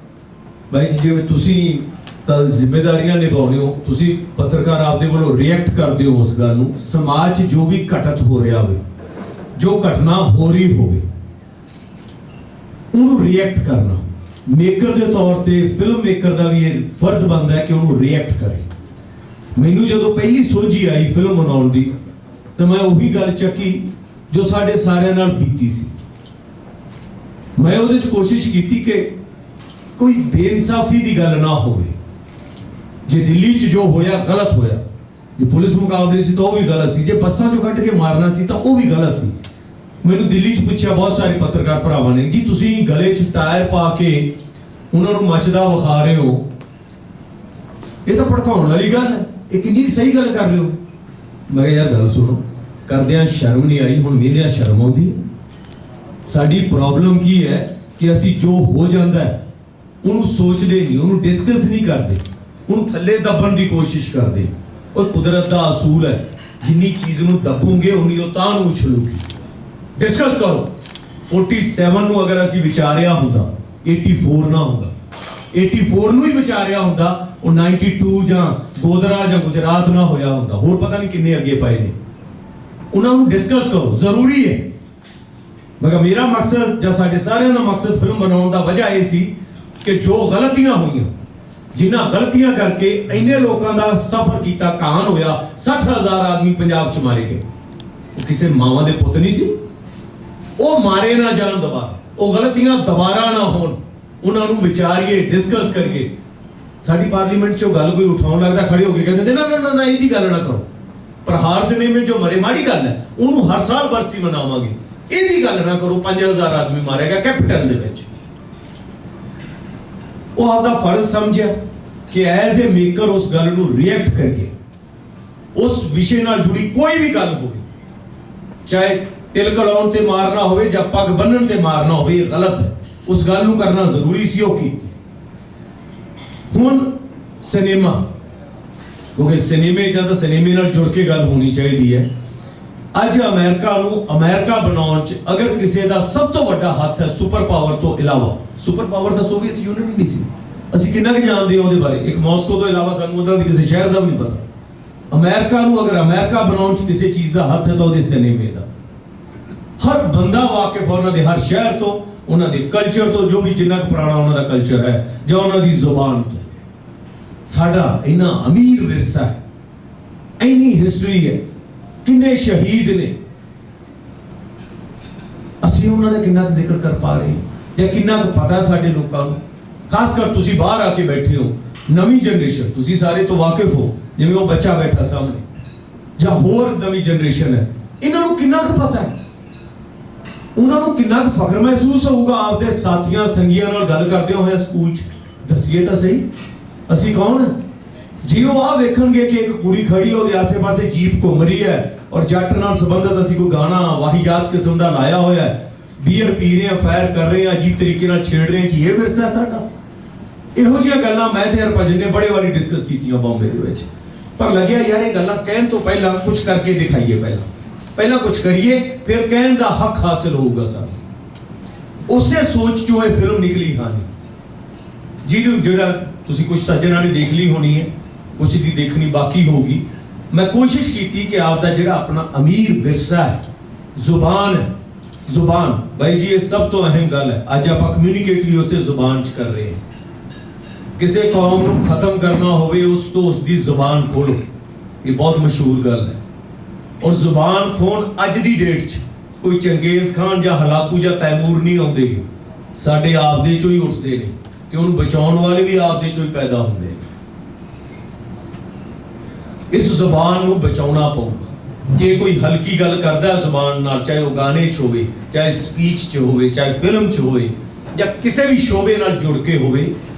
ਬਾਈ ਜੀ, ਜਿਵੇਂ ਤੁਸੀਂ ਤਾਂ ਜ਼ਿੰਮੇਵਾਰੀਆਂ ਨਿਭਾਉਂਦੇ ਹੋ, ਤੁਸੀਂ ਪੱਤਰਕਾਰ ਆਪਦੇ ਵੱਲੋਂ ਰਿਐਕਟ ਕਰਦੇ ਹੋ ਉਸ ਗੱਲ ਨੂੰ। ਸਮਾਜ 'ਚ ਜੋ ਵੀ ਘਟਤ ਹੋ ਰਿਹਾ ਹੋਵੇ, ਜੋ ਘਟਨਾ ਹੋ ਰਹੀ ਹੋਵੇ, ਉਹਨੂੰ ਰਿਐਕਟ ਕਰਨਾ ਮੇਕਰ ਦੇ ਤੌਰ ਤੇ, ਫਿਲਮ ਮੇਕਰ ਦਾ ਵੀ ਇਹ ਫਰਜ਼ ਬਣਦਾ ਹੈ ਕਿ ਉਹਨੂੰ ਰਿਐਕਟ ਕਰੇ। ਮੈਨੂੰ ਜਦੋਂ ਪਹਿਲੀ ਸੋਝੀ ਆਈ ਫਿਲਮ ਬਣਾਉਣ ਦੀ, ਤਾਂ ਮੈਂ ਉਹੀ ਗੱਲ ਚੱਕੀ ਜੋ ਸਾਡੇ ਸਾਰਿਆਂ ਨਾਲ ਬੀਤੀ ਸੀ। ਮੈਂ ਉਹਦੇ 'ਚ ਕੋਸ਼ਿਸ਼ ਕੀਤੀ ਕਿ ਕੋਈ ਬੇਇਨਸਾਫੀ ਦੀ ਗੱਲ ਨਾ ਹੋਵੇ। ਜੇ ਦਿੱਲੀ 'ਚ ਜੋ ਹੋਇਆ ਗਲਤ ਹੋਇਆ, ਜੇ ਪੁਲਿਸ ਮੁਕਾਬਲੇ ਸੀ ਤਾਂ ਉਹ ਵੀ ਗਲਤ ਸੀ, ਜੇ ਬੱਸਾਂ 'ਚੋਂ ਕੱਢ ਕੇ ਮਾਰਨਾ ਸੀ ਤਾਂ ਉਹ ਵੀ ਗਲਤ ਸੀ। ਮੈਨੂੰ ਦਿੱਲੀ 'ਚ ਪੁੱਛਿਆ ਬਹੁਤ ਸਾਰੇ ਪੱਤਰਕਾਰ ਭਰਾਵਾਂ ਨੇ, ਜੀ ਤੁਸੀਂ ਗਲੇ 'ਚ ਟਾਇਰ ਪਾ ਕੇ ਉਹਨਾਂ ਨੂੰ ਮੱਚਦਾ ਵਿਖਾ ਰਹੇ ਹੋ, ਇਹ ਤਾਂ ਭੜਕਾਉਣ ਵਾਲੀ ਗੱਲ ਹੈ, ਇਹ ਕਿੰਨੀ ਸਹੀ ਗੱਲ ਕਰ ਰਹੇ ਹੋ। ਮੈਂ ਕਿਹਾ ਯਾਰ ਗੱਲ ਸੁਣੋ, ਕਰਦਿਆਂ ਸ਼ਰਮ ਨਹੀਂ ਆਈ, ਹੁਣ ਵੇਂਦਿਆਂ ਸ਼ਰਮ ਆਉਂਦੀ ਹੈ। ਸਾਡੀ ਪ੍ਰੋਬਲਮ ਕੀ ਹੈ ਕਿ ਅਸੀਂ ਜੋ ਹੋ ਜਾਂਦਾ ਹੈ ਉਹਨੂੰ ਸੋਚਦੇ ਨਹੀਂ, ਉਹਨੂੰ ਡਿਸਕਸ ਨਹੀਂ ਕਰਦੇ, ਉਹਨੂੰ ਥੱਲੇ ਦੱਬਣ ਦੀ ਕੋਸ਼ਿਸ਼ ਕਰਦੇ। ਉਹ ਕੁਦਰਤ ਦਾ ਅਸੂਲ ਹੈ, ਜਿੰਨੀ ਚੀਜ਼ ਨੂੰ ਦੱਬੋਗੇ ਉਨੀ ਉਹ ਤਾਂ ਨੂੰ ਉਛਲੂਗੀ। ਡਿਸਕਸ ਕਰੋ। 47 ਨੂੰ ਅਗਰ ਅਸੀਂ ਵਿਚਾਰਿਆ ਹੁੰਦਾ, 84 ਨਾ ਹੁੰਦਾ, 84 ਨੂੰ ਹੀ ਵਿਚਾਰਿਆ ਹੁੰਦਾ, ਉਹ 92 ਜਾਂ ਗੋਦਰਾ ਜਾਂ ਗੁਜਰਾਤ ਨਾ ਹੋਇਆ ਹੁੰਦਾ, ਹੋਰ ਪਤਾ ਨਹੀਂ ਕਿੰਨੇ ਅੱਗੇ ਪਏ ਨੇ। ਉਹਨਾਂ ਨੂੰ ਡਿਸਕਸ ਕਰੋ, ਜ਼ਰੂਰੀ ਹੈ। ਮਗਰ ਮੇਰਾ ਮਕਸਦ ਜਾਂ ਸਾਡੇ ਸਾਰਿਆਂ ਦਾ ਮਕਸਦ ਫਿਲਮ ਬਣਾਉਣ ਦਾ ਵਜ੍ਹਾ ਇਹ ਸੀ ਕਿ ਜੋ ਗਲਤੀਆਂ ਹੋਈਆਂ, ਜਿਨ੍ਹਾਂ ਗਲਤੀਆਂ ਕਰਕੇ ਇੰਨੇ ਲੋਕਾਂ ਦਾ ਸਫਰ ਕੀਤਾ, ਕਹਾਣ ਹੋਇਆ, 60,000 ਆਦਮੀ ਪੰਜਾਬ 'ਚ ਮਾਰੇ ਗਏ, ਉਹ ਕਿਸੇ ਮਾਵਾਂ ਦੇ ਪੁੱਤ ਨਹੀਂ ਸੀ। ਉਹ ਮਾਰੇ ਨਾ ਜਾਣ ਦੁਬਾਰਾ, ਉਹ ਗਲਤੀਆਂ ਦੁਬਾਰਾ ਨਾ ਹੋਣ, ਉਹਨਾਂ ਨੂੰ ਵਿਚਾਰੀਏ, ਡਿਸਕਸ ਕਰਕੇ। ਸਾਡੀ ਪਾਰਲੀਮੈਂਟ ਚੋਂ ਗੱਲ ਕੋਈ ਉਠਾਉਣ ਲੱਗਦਾ, ਖੜੇ ਹੋ ਕੇ ਕਹਿੰਦੇ ਨਾ ਨਾ ਨਾ ਇਹਦੀ ਗੱਲ ਨਾ ਕਰੋ। ਪ੍ਰਹਾਰ ਸਿਨੇਮੇ ਜੋ ਮਰੇ ਮਾੜੀ ਗੱਲ ਹੈ, ਉਹਨੂੰ ਹਰ ਸਾਲ ਬਰਸੀ ਮਨਾਵਾਂਗੇ, ਇਹਦੀ ਗੱਲ ਨਾ ਕਰੋ। 5000 ਆਦਮੀ ਮਾਰਿਆ ਗਿਆ ਕੈਪੀਟਲ ਦੇ ਵਿੱਚ। ਉਹ ਆਪਦਾ ਫਰਜ਼ ਸਮਝਿਆ ਕਿ ਐਜ਼ ਏ ਮੇਕਰ ਉਸ ਗੱਲ ਨੂੰ ਰਿਐਕਟ ਕਰਕੇ, ਉਸ ਵਿਸ਼ੇ ਨਾਲ ਜੁੜੀ ਕੋਈ ਵੀ ਗੱਲ ਹੋਵੇ, ਚਾਹੇ ਤਿਲਕ ਲਾਉਣ ਤੇ ਮਾਰਨਾ ਹੋਵੇ ਜਾਂ ਪੱਗ ਬੰਨਣ ਤੇ ਮਾਰਨਾ ਹੋਵੇ, ਇਹ ਗਲਤ ਹੈ। ਉਸ ਗੱਲ ਨੂੰ ਕਰਨਾ ਜ਼ਰੂਰੀ ਸੀ, ਉਹ ਕੀਤੀ। ਹੁਣ ਸਿਨੇਮਾ, ਕਿਉਂਕਿ ਸਿਨੇਮੇ ਜਾਂ ਤਾਂ ਸਿਨੇਮੇ ਨਾਲ ਜੁੜ ਕੇ ਗੱਲ ਹੋਣੀ ਚਾਹੀਦੀ ਹੈ। ਅੱਜ ਅਮਰੀਕਾ ਨੂੰ ਅਮਰੀਕਾ ਬਣਾਉਣ 'ਚ ਅਗਰ ਕਿਸੇ ਦਾ ਸਭ ਤੋਂ ਵੱਡਾ ਹੱਥ ਹੈ ਸੁਪਰ ਪਾਵਰ ਤੋਂ ਇਲਾਵਾ, ਸੁਪਰ ਪਾਵਰ ਤਾਂ ਸੋਵੀਅਤ ਯੂਨੀਅਨ ਹੀ ਨਹੀਂ ਸੀ। ਅਸੀਂ ਕਿੰਨਾ ਕੁ ਜਾਣਦੇ ਹਾਂ ਉਹਦੇ ਬਾਰੇ? ਇੱਕ ਮਾਸਕੋ ਤੋਂ ਇਲਾਵਾ ਸਾਨੂੰ ਉਹਦਾ ਕਿਸੇ ਸ਼ਹਿਰ ਦਾ ਵੀ ਨਹੀਂ ਪਤਾ। ਅਮਰੀਕਾ ਨੂੰ ਅਗਰ ਅਮਰੀਕਾ ਬਣਾਉਣ 'ਚ ਕਿਸੇ ਚੀਜ਼ ਦਾ ਹੱਥ ਹੈ ਤਾਂ ਉਹਦੇ ਸਿਨੇਮੇ ਦਾ। ਹਰ ਬੰਦਾ ਵਾਕਿਫ ਹੈ ਉਹਨਾਂ ਦੇ ਹਰ ਸ਼ਹਿਰ ਤੋਂ, ਉਹਨਾਂ ਦੇ ਕਲਚਰ ਤੋਂ, ਜੋ ਵੀ ਜਿੰਨਾ ਕੁ ਪੁਰਾਣਾ ਉਹਨਾਂ ਦਾ ਕਲਚਰ ਹੈ, ਜਾਂ ਉਹਨਾਂ ਦੀ ਜ਼ੁਬਾਨ ਤੋਂ। ਸਾਡਾ ਇੰਨਾ ਅਮੀਰ ਵਿਰਸਾ ਹੈ, ਇੰਨੀ ਹਿਸਟਰੀ ਹੈ, ਕਿੰਨੇ ਸ਼ਹੀਦ ਨੇ, ਅਸੀਂ ਉਹਨਾਂ ਦਾ ਕਿੰਨਾ ਕੁ ਜ਼ਿਕਰ ਕਰ ਪਾ ਰਹੇ ਜਾਂ ਕਿੰਨਾ ਕੁ ਪਤਾ ਸਾਡੇ ਲੋਕਾਂ ਨੂੰ? ਖਾਸ ਕਰ ਤੁਸੀਂ ਬਾਹਰ ਆ ਕੇ ਬੈਠੇ ਹੋ, ਨਵੀਂ ਜਨਰੇਸ਼ਨ, ਤੁਸੀਂ ਸਾਰੇ ਤੋਂ ਵਾਕਿਫ ਹੋ, ਜਿਵੇਂ ਉਹ ਬੱਚਾ ਬੈਠਾ ਸਾਹਮਣੇ, ਜਾਂ ਹੋਰ ਨਵੀਂ ਜਨਰੇਸ਼ਨ ਹੈ, ਇਹਨਾਂ ਨੂੰ ਕਿੰਨਾ ਕੁ ਪਤਾ ਹੈ? ਉਹਨਾਂ ਨੂੰ ਕਿੰਨਾ ਕੁ ਫਖਰ ਮਹਿਸੂਸ ਹੋਊਗਾ ਆਪਦੇ ਸਾਥੀਆਂ ਸੰਗੀਆਂ ਨਾਲ ਗੱਲ ਕਰਦੇ ਹੋਏ ਸਕੂਲ 'ਚ? ਦੱਸੀਏ ਤਾਂ ਸਹੀ, ਅਸੀਂ ਕੌਣ? ਜੇ ਉਹ ਆ ਵੇਖਣਗੇ ਕਿ ਇੱਕ ਕੁੜੀ ਖੜੀ ਉਹਦੇ ਆਸੇ-ਪਾਸੇ ਜੀਪ ਘੁੰਮ ਰਹੀ ਹੈ ਔਰ ਜੱਟ ਨਾਲ ਸੰਬੰਧਿਤ ਅਸੀਂ ਕੋਈ ਗਾਣਾ ਵਾਹੀਆਤ ਕਿਸਮ ਦਾ ਲਾਇਆ ਹੋਇਆ ਹੈ, ਬੀਅਰ ਪੀ ਰਹੇ ਹਾਂ, ਫਾਇਰ ਕਰ ਰਹੇ ਹਾਂ, ਅਜੀਬ ਤਰੀਕੇ ਨਾਲ ਛੇੜ ਰਹੇ ਹਾਂ, ਕਿ ਇਹ ਵਿਰਸਾ ਸਾਡਾ? ਇਹੋ ਜਿਹੀਆਂ ਗੱਲਾਂ ਮੈਂ ਤੇ ਹਰਭਜਨ ਨੇ ਬੜੇ ਵਾਰੀ ਡਿਸਕਸ ਕੀਤੀਆਂ ਬੰਬੇ ਦੇ ਵਿੱਚ, ਪਰ ਲੱਗਿਆ ਯਾਰ ਇਹ ਗੱਲਾਂ ਕਹਿਣ ਤੋਂ ਪਹਿਲਾਂ ਕੁਝ ਕਰਕੇ ਦਿਖਾਈਏ, ਪਹਿਲਾਂ ਕੁਝ ਕਰੀਏ, ਫਿਰ ਕਹਿਣ ਦਾ ਹੱਕ ਹਾਸਲ ਹੋਊਗਾ ਸਾਨੂੰ। ਉਸੇ ਸੋਚ ਚੋਂ ਇਹ ਫਿਲਮ ਨਿਕਲੀ ਹਾਨੀ, ਜਿਹਨੂੰ ਜਿਹੜਾ ਤੁਸੀਂ ਕੁਝ ਸੱਜਣਾਂ ਨੇ ਦੇਖ ਲਈ ਹੋਣੀ ਹੈ, ਕੁਝ ਦੀ ਦੇਖਣੀ ਬਾਕੀ ਹੋਊਗੀ। ਮੈਂ ਕੋਸ਼ਿਸ਼ ਕੀਤੀ ਕਿ ਆਪ ਦਾ ਜਿਹੜਾ ਆਪਣਾ ਅਮੀਰ ਵਿਰਸਾ ਹੈ, ਜ਼ੁਬਾਨ ਹੈ, ਜ਼ੁਬਾਨ ਬਾਈ ਜੀ ਇਹ ਸਭ ਤੋਂ ਅਹਿਮ ਗੱਲ ਹੈ। ਅੱਜ ਆਪਾਂ ਕਮਿਊਨੀਕੇਟ ਵੀ ਉਸੇ ਜ਼ੁਬਾਨ 'ਚ ਕਰ ਰਹੇ ਹਾਂ। ਕਿਸੇ ਕੌਮ ਨੂੰ ਖਤਮ ਕਰਨਾ ਹੋਵੇ ਉਸ ਤੋਂ ਉਸ ਦੀ ਜ਼ੁਬਾਨ ਖੋਲੋ, ਇਹ ਬਹੁਤ ਮਸ਼ਹੂਰ ਗੱਲ ਹੈ। ਔਰ ਜ਼ੁਬਾਨ ਖੋਣ ਅੱਜ ਦੀ ਡੇਟ 'ਚ ਕੋਈ ਚੰਗੇਜ਼ ਖਾਨ ਜਾਂ ਹਲਾਕੂ ਜਾਂ ਤੈਮੂਰ ਨਹੀਂ ਆਉਂਦੇ, ਸਾਡੇ ਆਪ ਦੇ ਚੋਂ ਹੀ ਉੱਠਦੇ ਨੇ, ਤੇ ਉਹਨੂੰ ਬਚਾਉਣ ਵਾਲੇ ਵੀ ਆਪ ਦੇ ਚੋਂ ਹੀ ਪੈਦਾ ਹੁੰਦੇ ਨੇ। ਇਸ ਜ਼ੁਬਾਨ ਨੂੰ ਬਚਾਉਣਾ ਪਊਗਾ। ਜੇ ਕੋਈ ਹਲਕੀ ਗੱਲ ਕਰਦਾ ਹੈ ਜ਼ੁਬਾਨ ਨਾਲ, ਚਾਹੇ ਉਹ ਗਾਣੇ 'ਚ ਹੋਵੇ, ਚਾਹੇ ਸਪੀਚ 'ਚ ਹੋਵੇ, ਚਾਹੇ ਫਿਲਮ 'ਚ ਹੋਵੇ, ਜਾਂ ਕਿਸੇ ਵੀ ਸ਼ੋਬੇ ਨਾਲ ਜੁੜ ਕੇ ਹੋਵੇ,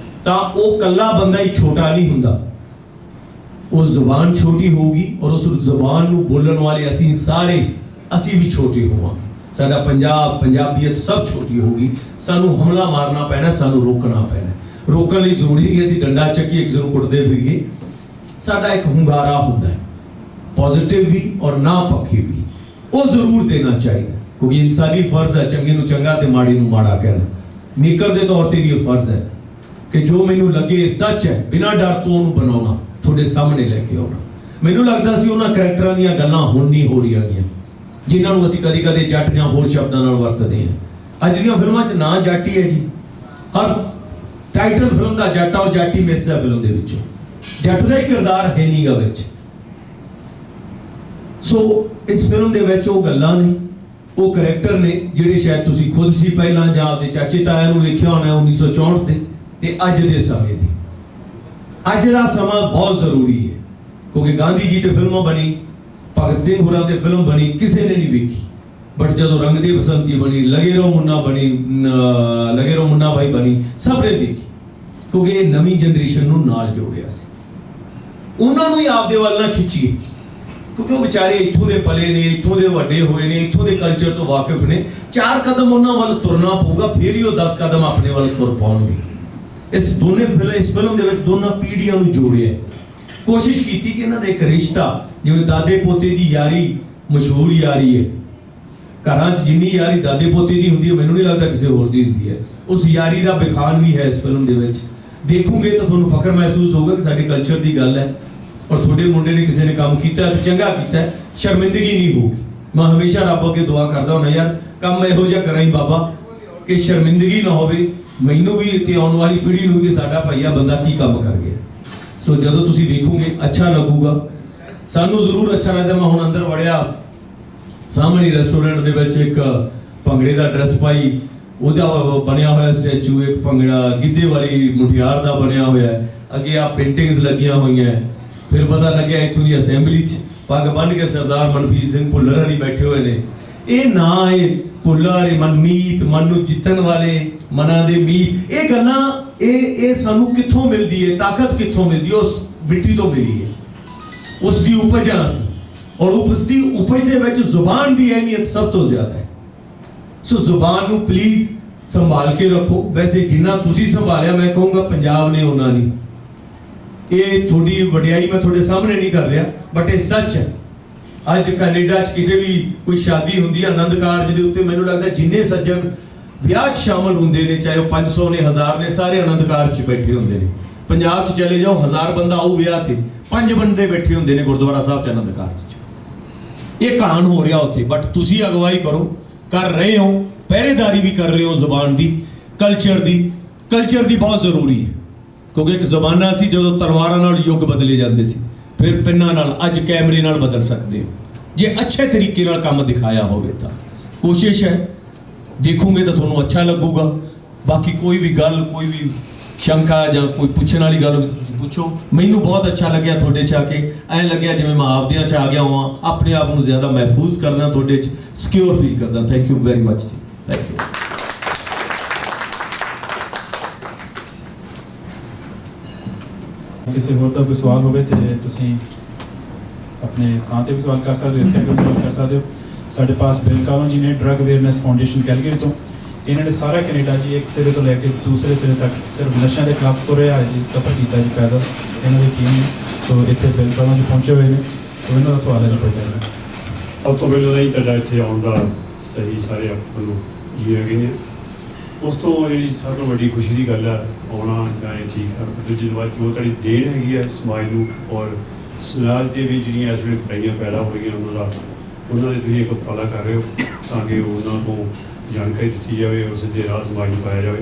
ਤਾਂ ਉਹ ਕੱਲਾ ਬੰਦਾ ਹੀ ਛੋਟਾ ਨਹੀਂ ਹੁੰਦਾ, ਉਹ ਜ਼ੁਬਾਨ ਛੋਟੀ ਹੋਊਗੀ ਔਰ ਉਸ ਜ਼ੁਬਾਨ ਨੂੰ ਬੋਲਣ ਵਾਲੇ ਅਸੀਂ ਸਾਰੇ, ਅਸੀਂ ਵੀ ਛੋਟੇ ਹੋਵਾਂਗੇ। ਸਾਡਾ ਪੰਜਾਬ, ਪੰਜਾਬੀਅਤ ਸਭ ਛੋਟੀ ਹੋਊਗੀ। ਸਾਨੂੰ ਹਮਲਾ ਮਾਰਨਾ ਪੈਣਾ, ਸਾਨੂੰ ਰੋਕਣਾ ਪੈਣਾ। ਰੋਕਣ ਲਈ ਜ਼ਰੂਰੀ ਨਹੀਂ ਅਸੀਂ ਡੰਡਾ ਚੱਕੀ ਇੱਕ ਨੂੰ ਕੁੱਟਦੇ ਫਿਰੀਏ। ਸਾਡਾ ਇੱਕ ਹੁੰਗਾਰਾ ਹੁੰਦਾ ਹੈ, ਪੋਜ਼ਿਟਿਵ ਵੀ ਔਰ ਨਾ ਪੱਖੀ ਵੀ, ਉਹ ਜ਼ਰੂਰ ਦੇਣਾ ਚਾਹੀਦਾ, ਕਿਉਂਕਿ ਇਨਸਾਨੀ ਫਰਜ਼ ਹੈ ਚੰਗੇ ਨੂੰ ਚੰਗਾ ਤੇ ਮਾੜੇ ਨੂੰ ਮਾੜਾ ਕਹਿਣਾ। ਮੇਕਰ ਦੇ ਤੌਰ ਤੇ ਵੀ ਇਹ ਫਰਜ਼ ਹੈ ਕਿ ਜੋ ਮੈਨੂੰ ਲੱਗੇ ਸੱਚ ਹੈ, ਬਿਨਾਂ ਡਰ ਤੋਂ ਉਹਨੂੰ ਬਣਾਉਣਾ, ਤੁਹਾਡੇ ਸਾਹਮਣੇ ਲੈ ਕੇ ਆਉਣਾ। ਮੈਨੂੰ ਲੱਗਦਾ ਸੀ ਉਹਨਾਂ ਕਰੈਕਟਰਾਂ ਦੀਆਂ ਗੱਲਾਂ ਹੁਣ ਨਹੀਂ ਹੋ ਰਹੀਆਂ ਗਈਆਂ, ਜਿਨ੍ਹਾਂ ਨੂੰ ਅਸੀਂ ਕਦੇ-ਕਦੇ ਜੱਟ ਜਾਂ ਹੋਰ ਸ਼ਬਦਾਂ ਨਾਲ ਵਰਤਦੇ ਹਾਂ। ਅੱਜ ਦੀਆਂ ਫਿਲਮਾਂ 'ਚ ਨਾ ਜੱਟ ਹੀ ਹੈ ਜੀ, ਹਰ ਟਾਈਟਲ ਫਿਲਮ ਦਾ ਜੱਟ ਔਰ ਜੱਟ ਹੀ ਮਿਸ ਹੈ ਫਿਲਮ ਦੇ ਵਿੱਚੋਂ, ਜੱਟ ਦਾ ਹੀ ਕਿਰਦਾਰ ਹੈ ਨਹੀਂਗਾ ਵਿੱਚ। ਸੋ ਇਸ ਫਿਲਮ ਦੇ ਵਿੱਚ ਉਹ ਗੱਲਾਂ ਨੇ, ਉਹ ਕਰੈਕਟਰ ਨੇ ਜਿਹੜੇ ਸ਼ਾਇਦ ਤੁਸੀਂ ਖੁਦ ਸੀ ਪਹਿਲਾਂ ਜਾਂ ਆਪਦੇ ਚਾਚੇ ਤਾਇਆ ਨੂੰ ਵੇਖਿਆ ਹੋਣਾ 1964 ਦੇ ਤੇ ਅੱਜ ਦੇ ਸਮੇਂ ਦੀ। ਅੱਜ ਦਾ ਸਮਾਂ ਬਹੁਤ ਜ਼ਰੂਰੀ ਹੈ, ਕਿਉਂਕਿ ਗਾਂਧੀ ਜੀ ਤੇ ਫਿਲਮਾਂ ਬਣੀ, ਭਗਤ ਸਿੰਘ ਹੋਰਾਂ ਤੇ ਫਿਲਮ ਬਣੀ, ਕਿਸੇ ਨੇ ਨਹੀਂ ਵੇਖੀ। ਬਟ ਜਦੋਂ ਰੰਗ ਦੇ ਬਸੰਤੀ ਬਣੀ, ਲਗੇ ਰਹੋ ਮੁੰਨਾ ਬਣੀ, ਲਗੇ ਰਹੋ ਮੁੰਨਾ ਭਾਈ ਬਣੀ, ਸਭ ਨੇ ਦੇਖੀ, ਕਿਉਂਕਿ ਇਹ ਨਵੀਂ ਜਨਰੇਸ਼ਨ ਨੂੰ ਨਾਲ ਜੋੜਿਆ ਸੀ। ਉਹਨਾਂ ਨੂੰ ਹੀ ਆਪਦੇ ਵੱਲ ਨਾ ਖਿੱਚੀਏ, ਕਿਉਂਕਿ ਉਹ ਵਿਚਾਰੇ ਇੱਥੋਂ ਦੇ ਪਲੇ ਨੇ, ਇੱਥੋਂ ਦੇ ਵੱਡੇ ਹੋਏ ਨੇ, ਇੱਥੋਂ ਦੇ ਕਲਚਰ ਤੋਂ ਵਾਕਿਫ ਨੇ। 4 ਕਦਮ ਉਹਨਾਂ ਵੱਲ ਤੁਰਨਾ ਪਊਗਾ, ਫਿਰ ਹੀ ਉਹ 10 ਕਦਮ ਆਪਣੇ ਵੱਲ ਤੁਰ ਪਾਉਣਗੇ। ਇਸ ਫਿਲਮ ਦੇ ਵਿੱਚ ਦੋਨਾਂ ਪੀੜ੍ਹੀਆਂ ਨੂੰ ਜੋੜਿਆ, ਕੋਸ਼ਿਸ਼ ਕੀਤੀ ਕਿ ਇਹਨਾਂ ਦਾ ਇੱਕ ਰਿਸ਼ਤਾ, ਜਿਵੇਂ ਦਾਦੇ ਪੋਤੇ ਦੀ ਯਾਰੀ ਮਸ਼ਹੂਰ ਯਾਰੀ ਹੈ, ਘਰਾਂ 'ਚ ਜਿੰਨੀ ਯਾਰੀ ਦਾਦੇ ਪੋਤੇ ਦੀ ਹੁੰਦੀ ਹੈ, ਮੈਨੂੰ ਨਹੀਂ ਲੱਗਦਾ ਕਿਸੇ ਹੋਰ ਦੀ ਹੁੰਦੀ ਹੈ। ਉਸ ਯਾਰੀ ਦਾ ਵਿਖਾਣ ਵੀ ਹੈ ਇਸ ਫਿਲਮ ਦੇ ਵਿੱਚ। ਦੇਖੋਗੇ ਤਾਂ ਤੁਹਾਨੂੰ ਫਖਰ ਮਹਿਸੂਸ ਹੋਊਗਾ ਕਿ ਸਾਡੇ ਕਲਚਰ ਦੀ ਗੱਲ ਹੈ, ਔਰ ਤੁਹਾਡੇ ਮੁੰਡੇ ਨੇ ਕਿਸੇ ਨੇ ਕੰਮ ਕੀਤਾ ਤੇ ਚੰਗਾ ਕੀਤਾ, ਸ਼ਰਮਿੰਦਗੀ ਨਹੀਂ ਹੋਊਗੀ। ਮੈਂ ਹਮੇਸ਼ਾ ਰੱਬ ਅੱਗੇ ਦੁਆ ਕਰਦਾ ਹੁੰਦਾ, ਯਾਰ ਕੰਮ ਇਹੋ ਜਿਹਾ ਕਰਾਈ ਬਾਬਾ ਕਿ ਸ਼ਰਮਿੰਦਗੀ ਨਾ ਹੋਵੇ ਮੈਨੂੰ ਵੀ ਤੇ ਆਉਣ ਵਾਲੀ ਪੀੜ੍ਹੀ ਨੂੰ, ਕਿ ਸਾਡਾ ਭਾਈਆ ਬੰਦਾ ਕੀ ਕੰਮ ਕਰ ਗਿਆ। ਸੋ ਜਦੋਂ ਤੁਸੀਂ ਵੇਖੋਗੇ ਅੱਛਾ ਲੱਗੂਗਾ, ਸਾਨੂੰ ਜ਼ਰੂਰ ਅੱਛਾ ਲੱਗਦਾ। ਮੈਂ ਹੁਣ ਅੰਦਰ ਵੜਿਆ, ਸਾਹਮਣੇ ਰੈਸਟੋਰੈਂਟ ਦੇ ਵਿੱਚ ਇੱਕ ਭੰਗੜੇ ਦਾ ਡਰੈਸ ਪਾਈ, ਉਹਦਾ ਬਣਿਆ ਹੋਇਆ ਸਟੈਚੂ, ਇੱਕ ਭੰਗੜਾ ਗਿੱਧੇ ਵਾਲੀ ਮੁਠਿਆਰ ਦਾ ਬਣਿਆ ਹੋਇਆ ਹੈ, ਅੱਗੇ ਆ ਪੇਂਟਿੰਗਸ ਲੱਗੀਆਂ ਹੋਈਆਂ। ਫਿਰ ਪਤਾ ਲੱਗਿਆ ਇੱਥੋਂ ਦੀ ਅਸੈਂਬਲੀ 'ਚ ਪੱਗ ਬੰਨ੍ਹ ਕੇ ਸਰਦਾਰ ਮਨਪ੍ਰੀਤ ਸਿੰਘ ਭੁੱਲਰ ਹਰੀ ਬੈਠੇ ਹੋਏ ਨੇ। ਇਹ ਨਾਂ ਇਹ ਭੁੱਲਰ, ਮਨਮੀਤ, ਮਨ ਨੂੰ ਜਿੱਤਣ ਵਾਲੇ, ਮਨਾਂ ਦੇ ਮੀਤ, ਇਹ ਗੱਲਾਂ ਇਹ ਸਾਨੂੰ ਕਿੱਥੋਂ ਮਿਲਦੀ ਹੈ, ਤਾਕਤ ਕਿੱਥੋਂ ਮਿਲਦੀ ਹੈ? ਉਸ ਮਿੱਟੀ ਤੋਂ ਮਿਲੀ ਹੈ, ਉਸ ਦੀ ਉਪਜ ਆ ਸੀ। ਔਰ ਉਸ ਦੀ ਉਪਜ ਦੇ ਵਿੱਚ ਜ਼ੁਬਾਨ ਦੀ ਅਹਿਮੀਅਤ ਸਭ ਤੋਂ ਜ਼ਿਆਦਾ ਹੈ। ਸੋ ਜ਼ੁਬਾਨ ਨੂੰ ਪਲੀਜ਼ ਸੰਭਾਲ ਕੇ ਰੱਖੋ। ਵੈਸੇ ਜਿੰਨਾ ਤੁਸੀਂ ਸੰਭਾਲਿਆ, ਮੈਂ ਕਹੂੰਗਾ ਪੰਜਾਬ ਨੇ ਉਹਨਾਂ ਨਹੀਂ। ਇਹ ਤੁਹਾਡੀ ਵਡਿਆਈ ਮੈਂ ਤੁਹਾਡੇ ਸਾਹਮਣੇ ਨਹੀਂ ਕਰ ਰਿਹਾ, ਬਟ ਇਹ ਸੱਚ ਹੈ। ਅੱਜ ਕੈਨੇਡਾ 'ਚ ਕਿਤੇ ਵੀ ਕੋਈ ਸ਼ਾਦੀ ਹੁੰਦੀ ਹੈ, ਆਨੰਦ ਕਾਰਜ ਦੇ ਉੱਤੇ ਮੈਨੂੰ ਲੱਗਦਾ ਜਿੰਨੇ ਸੱਜਣ ਵਿਆਹ 'ਚ ਸ਼ਾਮਲ ਹੁੰਦੇ ਨੇ, ਚਾਹੇ ਉਹ 500 ਨੇ, 1000 ਨੇ, ਸਾਰੇ ਆਨੰਦ ਕਾਰਜ 'ਚ ਬੈਠੇ ਹੁੰਦੇ ਨੇ। ਪੰਜਾਬ 'ਚ ਚਲੇ ਜਾਓ, 1000 ਬੰਦਾ ਆਊ ਵਿਆਹ ਤੇ, 5 ਬੰਦੇ ਬੈਠੇ ਹੁੰਦੇ ਨੇ ਗੁਰਦੁਆਰਾ ਸਾਹਿਬ 'ਚ ਆਨੰਦ ਕਾਰਜ 'ਚ। ਇਹ ਕਾਂਡ ਹੋ ਰਿਹਾ ਉੱਥੇ, ਬਟ ਤੁਸੀਂ ਅਗਵਾਈ ਕਰੋ, ਕਰ ਰਹੇ ਹੋ, ਪਹਿਰੇਦਾਰੀ ਵੀ ਕਰ ਰਹੇ ਹੋ ਜ਼ੁਬਾਨ ਦੀ, ਕਲਚਰ ਦੀ ਬਹੁਤ ਜ਼ਰੂਰੀ ਹੈ। ਕਿਉਂਕਿ ਇੱਕ ਜ਼ਮਾਨਾ ਸੀ ਜਦੋਂ ਤਲਵਾਰਾਂ ਨਾਲ ਯੁੱਗ ਬਦਲੇ ਜਾਂਦੇ ਸੀ, ਫਿਰ ਪਿੰਨਾਂ ਨਾਲ, ਅੱਜ ਕੈਮਰੇ ਨਾਲ ਬਦਲ ਸਕਦੇ ਹੋ ਜੇ ਅੱਛੇ ਤਰੀਕੇ ਨਾਲ ਕੰਮ ਦਿਖਾਇਆ ਹੋਵੇ ਤਾਂ। ਕੋਸ਼ਿਸ਼ ਹੈ, ਦੇਖੋਗੇ ਤਾਂ ਤੁਹਾਨੂੰ ਅੱਛਾ ਲੱਗੂਗਾ। ਬਾਕੀ ਕੋਈ ਵੀ ਗੱਲ, ਕੋਈ ਵੀ ਸ਼ੰਕਾ ਜਾਂ ਕੋਈ ਪੁੱਛਣ ਵਾਲੀ ਗੱਲ ਤੁਸੀਂ ਪੁੱਛੋ। ਮੈਨੂੰ ਬਹੁਤ ਅੱਛਾ ਲੱਗਿਆ ਤੁਹਾਡੇ 'ਚ ਆ ਕੇ, ਐਂ ਲੱਗਿਆ ਜਿਵੇਂ ਮੈਂ ਆਪਦਿਆਂ 'ਚ ਆ ਗਿਆ ਹਾਂ। ਆਪਣੇ ਆਪ ਨੂੰ ਜ਼ਿਆਦਾ ਮਹਿਫੂਜ਼ ਕਰਦਾ, ਤੁਹਾਡੇ 'ਚ ਸਿਕਿਉਰ ਫੀਲ ਕਰਦਾ। ਥੈਂਕ ਯੂ ਵੈਰੀ ਮਚ ਜੀ, ਥੈਂਕ ਯੂ। ਕਿਸੇ ਹੋਰ ਦਾ ਕੋਈ ਸਵਾਲ ਹੋਵੇ ਤੇ ਤੁਸੀਂ ਆਪਣੇ ਥਾਂ ਤੇ ਵੀ ਸਵਾਲ ਕਰ ਸਕਦੇ ਹੋ, ਇੱਥੇ ਆ ਕੇ ਸਵਾਲ ਕਰ ਸਕਦੇ ਹੋ। ਸਾਡੇ ਪਾਸ ਬਿਲ ਕਾਲੋਂ ਜੀ ਨੇ ਡਰੱਗ ਅਵੇਅਰਨੈਸ ਫਾਊਂਡੇਸ਼ਨ ਕੈਲਗਰੀ ਤੋਂ। ਇਹਨਾਂ ਨੇ ਸਾਰਾ ਕੈਨੇਡਾ ਜੀ ਇੱਕ ਸਿਰੇ ਤੋਂ ਲੈ ਕੇ ਦੂਸਰੇ ਸਿਰੇ ਤੱਕ ਸਿਰਫ ਨਸ਼ਿਆਂ ਦੇ ਖਿਲਾਫ ਤੁਰਿਆ ਜੀ, ਸਫਰ ਕੀਤਾ ਜੀ ਪੈਦਲ, ਇਹਨਾਂ ਦੀ ਟੀਮ ਨੇ। ਸੋ ਇੱਥੇ ਬਿਲ ਕਾਲੋਂ ਜੀ ਪਹੁੰਚੇ ਹੋਏ ਨੇ। ਸੋ ਇਹਨਾਂ ਦਾ ਸਵਾਲ ਹੈ ਜੀ ਪਹਿਲਾਂ। ਸਭ ਤੋਂ ਪਹਿਲਾਂ ਤਾਂ ਤੁਹਾਡਾ ਇੱਥੇ ਆਉਣ ਦਾ ਸਹੀ ਸਾਰੇ ਆਪਾਂ ਨੂੰ ਜੀ ਹੈਗੇ ਨੇ। ਉਸ ਤੋਂ ਜਿਹੜੀ ਸਭ ਤੋਂ ਵੱਡੀ ਖੁਸ਼ੀ ਦੀ ਗੱਲ ਹੈ ਆਉਣਾ ਜਾਂ ਇਹ ਠੀਕ ਹੈ। ਦੂਜੀ ਬਾਤ ਜੋ ਤੁਹਾਡੀ ਦੇਣ ਹੈਗੀ ਹੈ ਸਮਾਜ ਨੂੰ, ਔਰ ਸਮਾਜ ਦੇ ਵਿੱਚ ਜਿਹੜੀਆਂ ਇਸ ਵੇਲੇ ਬੁਰਾਈਆਂ ਪੈਦਾ ਹੋ ਰਹੀਆਂ ਉਹਨਾਂ ਦੇ ਤੁਸੀਂ ਇੱਕ ਉਪਰਾਲਾ ਕਰ ਰਹੇ ਹੋ ਤਾਂ ਕਿ ਉਹਨਾਂ ਨੂੰ ਜਾਣਕਾਰੀ ਦਿੱਤੀ ਜਾਵੇ, ਉਸ ਦੇ ਰਾਹ ਸਮਾਜ ਨੂੰ ਪਾਇਆ ਜਾਵੇ।